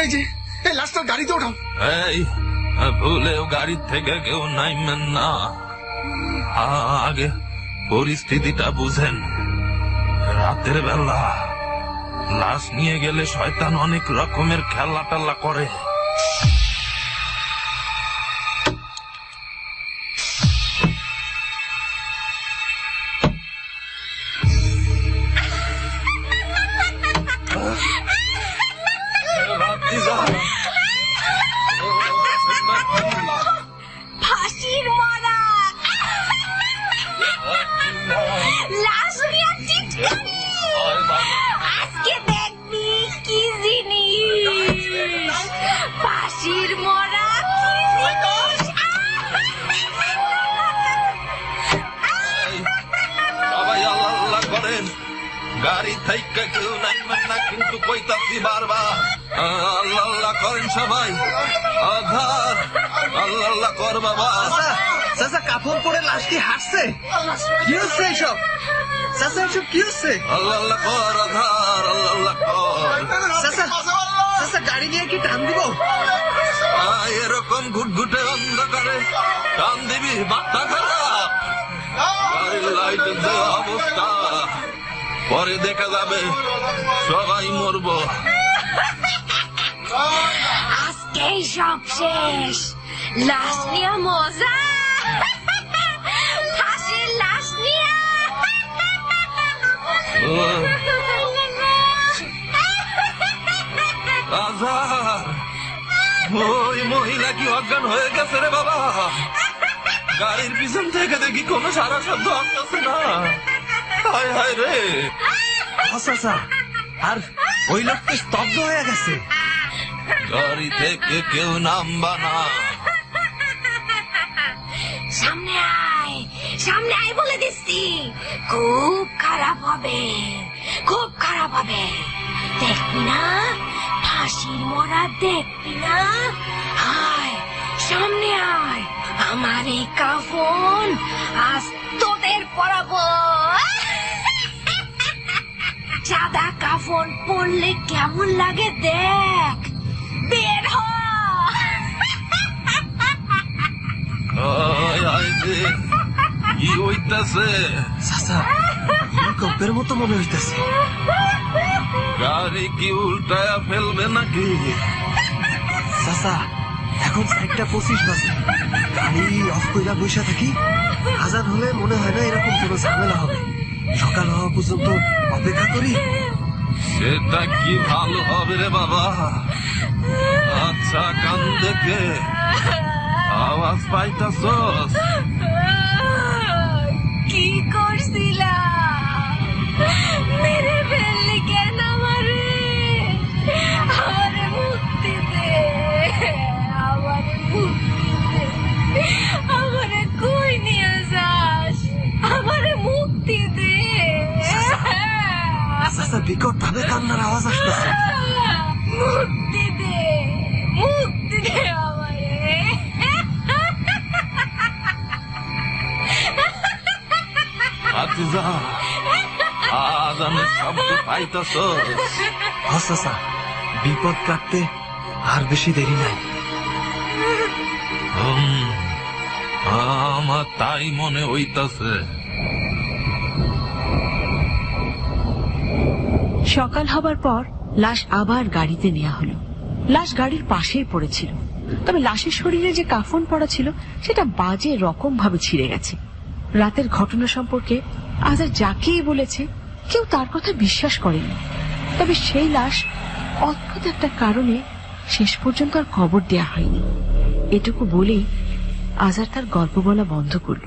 L: এই যে এই লাশটা গাড়িতে ওঠাও।
J: এই ভুলেও গাড়ি থেকে কেউ নাইবেন না, আগে পরিস্থিতিটা বুঝেন। রাতের বেলা লাশ নিয়ে গেলে শয়তান অনেক রকমের খেলা টেলা করে।
K: ফাঁসির মরা লাশ নিয়ে চিৎকারি। আজকে দেখবি কি জিনিস, ফাঁসির মরা কি জিনিস।
J: সবাই আল্লাহ আল্লাহ করেন, গাড়ি থেকে কেউ নাইবেন না, কিন্তু কইতাছি বারবার আল্লাহ আল্লাহ করেন সবাই। আধার আল্লাহ আল্লাহ কর বাবা।
H: চাচা, কাপড় পরে লাশ কি হাঁটছে? কি হচ্ছে এইসব? চাচা, এসব কি হচ্ছে?
J: আল্লাহ আল্লাহ কর আধার, আল্লাহ আল্লাহ কর।
H: চাচা, চাচা, গাড়ি নিয়ে কি টান দিব?
J: এরকম ঘুটঘুটে অন্ধকারে টান দিবি? মাথা খারাপ। গাড়ির লাইটের যে অবস্থা, পরে দেখা যাবে সবাই মরবো।
K: আজকেই সব শেষ। লাশ নিয়ে মজা, ফাঁসির লাশ নিয়ে।
J: আজাদ, ওই মহিলা কি অজ্ঞান হয়ে গেছে রে বাবা? গাড়ির পিছন থেকে দেখি কোনো সারা শব্দ আসতেছে না। হায় হায় রে।
H: আচ্ছা, আর ওই লোকটা স্তব্ধ হয়ে গেছে।
J: গাড়ি থেকে কেউ নামবা না।
K: সামনে আয়, সামনে আয় বলে দিচ্ছি। খুব খারাপ হবে, খুব খারাপ হবে। দেখবি না ফাঁসির মরা, দেখবি না? আয় সামনে আয়, আমার এই কাফন আজ তোদের পরাবো। সাদা কাফন পরলে কেমন লাগে দেখ, বের হ।
J: আয় আয় রে, কি হইতাছে?
H: চাচা, গল্পের মতো মনে হইতেছে।
J: গাড়ি কি উল্টায়া ফেলবে নাকি?
H: চাচা, এখন 4:25 বাজে। গাড়ি অফ কইরা বসে থাকি, আজান হলে মনে হয় না এরকম কোনো ঝামেলা হবে। সকাল হওয়া পর্যন্ত অপেক্ষা করি।
J: সেটা কি ভালো হবে রে বাবা? আচ্ছা, কান দেখে আওয়াজ পাইতাছস?
K: কি করছিলাম? মেরে ফেললি কেন আমারে? আমারে মুক্তি দে, আমারে মুক্তি দে। আমারে কই নিয়ে যাস? আমারে মুক্তি দে।
H: চাচা, বিকট ভাবে কান্নার আওয়াজ আসতেছে।
K: মুক্তি দে, মুক্তি দে আমারে।
J: আচ্ছা, আজানের শব্দ পাইতাছস?
H: চাচা, বিপদ কাটতে আর বেশি দেরি নাই।
J: আমার তাই মনে হইতাছে।
A: সকাল হবার পর লাশ আবার গাড়িতে নেওয়া হলো। লাশ গাড়ির পাশেই পড়েছিল, তবে লাশের শরীরে যে কাফন পড়া ছিল সেটা বাজে রকম ভাবে ছিঁড়ে গেছে। রাতের ঘটনা সম্পর্কে আজাদ যাকেই বলেছে কেউ তার কথা বিশ্বাস করেনি। তবে সেই লাশ অদ্ভুত একটা কারণে শেষ পর্যন্ত আর কবর দেয়া হয়নি। এটুকু বলেই আজাদ তার গল্প বলা বন্ধ করল।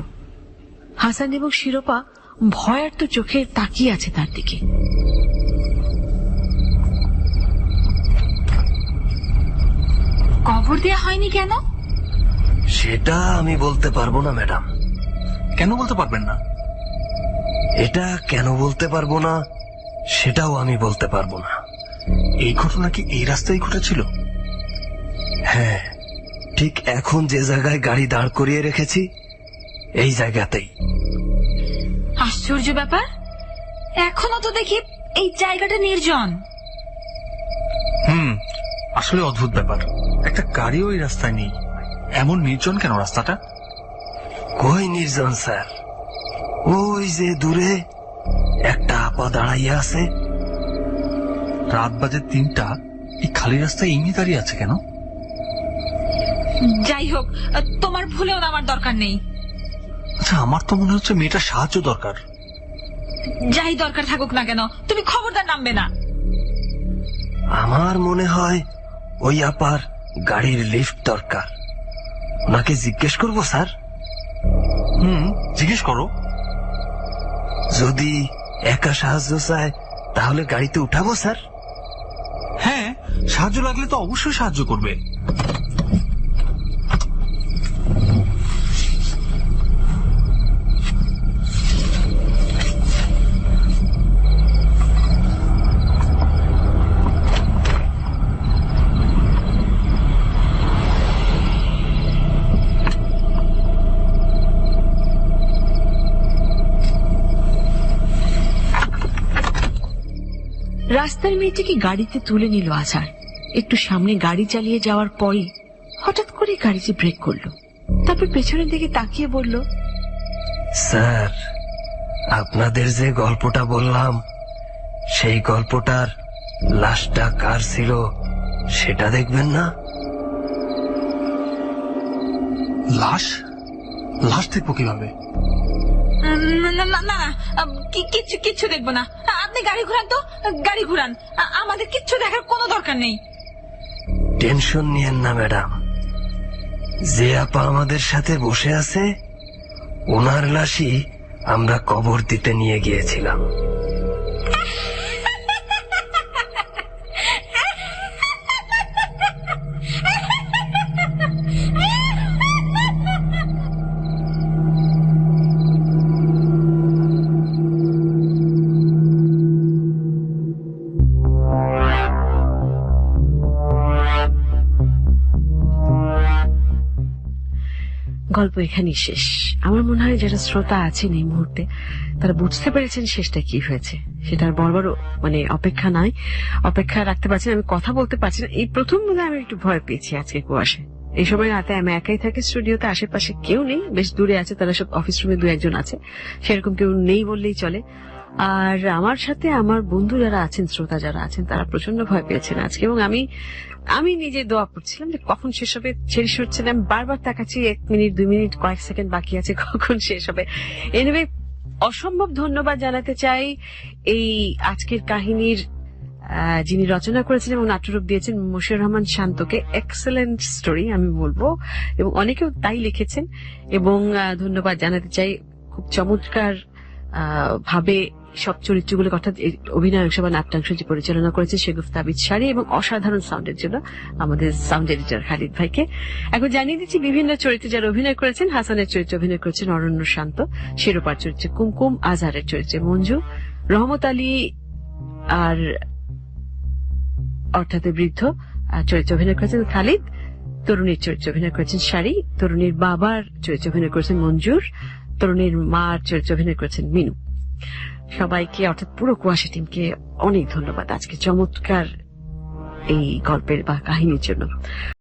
A: হাসান এবং শিরোপা ভয়ার্ত চোখে তাকিয়ে আছে তার দিকে।
E: কবর দেয়া হয়নি কেন?
H: সেটা আমি বলতে পারবো না ম্যাডাম।
F: কেন বলতে পারবেন না?
H: এটা কেন বলতে পারবো না সেটাও আমি বলতে পারবো না।
F: এই ঘটনা কি এই রাস্তায় ঘটেছিল?
H: হ্যাঁ, ঠিক এখন যে জায়গায় গাড়ি দাঁড় করিয়ে রেখেছি এই জায়গাতেই।
E: আশ্চর্য ব্যাপার, এখনো তো দেখি এই জায়গাটা নির্জন।
F: আসলে অদ্ভুত ব্যাপার, একটা গাড়িও এই রাস্তায় নেই। এমন নির্জন কেন রাস্তাটা?
H: কই নির্জন স্যার, ওই যে দূরে একটা আপা দাঁড়াইয়া আছে।
F: রাত বাজে 3টা, এই খালি রাস্তায় এমনি দাঁড়িয়ে আছে কেন?
E: যাই হোক, তোমার ভুলেও নামার দরকার নেই।
F: আচ্ছা, আমার তো মনে হচ্ছে মেয়েটার সাহায্য দরকার।
E: যাই দরকার থাকুক না কেন, তুমি খবরদার নামবে না।
H: আমার মনে হয় ওই আপার গাড়ির লিফট দরকার। ওনাকে জিজ্ঞেস করবো স্যার?
F: জিজ্ঞেস করো।
H: যদি একা সাহায্য চায় তাহলে গাড়িতে উঠাবো স্যার।
F: হ্যাঁ, সাহায্য লাগলে তো অবশ্যই সাহায্য করবে।
A: রাস্তার মেয়েটিকে গাড়িতে তুলে নিল আজাদ। একটু সামনে গাড়ি চালিয়ে যাওয়ার পরই হঠাৎ করে গাড়িটি ব্রেক করলো। তারপর পেছনের দিকে তাকিয়ে বলল,
H: স্যার, আপনাদের যে গল্পটা বললাম সেই গল্পটার লাশটা কার ছিল সেটা দেখবেন না?
F: লাশ লাশ দেখবো কিভাবে?
E: না না না না, কিচ্ছু দেখবো না। আপনি গাড়ি ঘুরান তো, গাড়ি ঘুরান। আমাদের কিচ্ছু দেখার কোনো দরকার নেই।
H: টেনশন নিয়েন না ম্যাডাম, যে আপা আমাদের সাথে বসে আছে ওনার লাশই আমরা কবর দিতে নিয়ে গিয়েছিলাম।
A: গল্প এখানেই শেষ। আমার মনে হয় যারা শ্রোতা আছেন এই মুহূর্তে তারা বুঝতে পেরেছেন শেষটা কি হয়েছে। সেটা আর বড় মানে অপেক্ষা নয়, অপেক্ষা রাখতে পারছেন। আমি কথা বলতে পারছি না, এই প্রথম মনে হয় আমি একটু ভয় পেয়েছি আজকে কুয়াশে। এই সময় রাতে আমি একাই থাকি স্টুডিওতে, আশেপাশে কেউ নেই, বেশ দূরে আছে তারা সব, অফিস রুমে 2-1 আছে, সেরকম কেউ নেই বললেই চলে। আর আমার সাথে আমার বন্ধু যারা আছেন, শ্রোতা যারা আছেন, তারা প্রচন্ড ভয় পেয়েছেন আজকে। এবং আমি নিজে দোয়া করছিলাম যে কখন শেষ হবে, শেষ হচ্ছে না। আমি বারবার তাকাচ্ছি 1 মিনিট 2 মিনিট কয়েক সেকেন্ড বাকি আছে, কখন শেষ হবে। এনিওয়ে, অসম্ভব ধন্যবাদ জানাতে চাই এই আজকের কাহিনীর যিনি রচনা করেছেন এবং নাট্যরূপ দিয়েছেন মশিউর রহমান শান্তকে। এক্সেলেন্ট স্টোরি আমি বলবো, এবং অনেকেও তাই লিখেছেন। এবং ধন্যবাদ জানাতে চাই খুব চমৎকার ভাবে সব চরিত্রগুলো, অর্থাৎ অভিনয় অংশ বা নাট্যাংশ যে পরিচালনা করেছে শেগুফতা আবিদ শাড়ি, এবং অসাধারণ সাউন্ডের জন্য আমাদের সাউন্ড এডিটর খালিদ ভাইকে। এখন জানিয়ে দিচ্ছি বিভিন্ন চরিত্রে যারা অভিনয় করেছেন। হাসানের চরিত্রে অভিনয় করেছেন অরণ্য শান্ত, শিরোপার চরিত্রে কুমকুম, আজহারের চরিত্রে মঞ্জু, রহমত আলী আর অর্থাৎ বৃদ্ধ চরিত্রে অভিনয় করেছেন খালিদ, তরুণীর চরিত্রে অভিনয় করেছেন শাড়ি, তরুণীর বাবার চরিত্রে অভিনয় করেছেন মঞ্জুর, তরুণীর মার চরিত্রে অভিনয় করেছেন মিনু। সবাইকে অর্থাৎ পুরো কুয়াশা টিমকে অনেক ধন্যবাদ আজকে চমৎকার এই গল্পের বা কাহিনীর জন্য।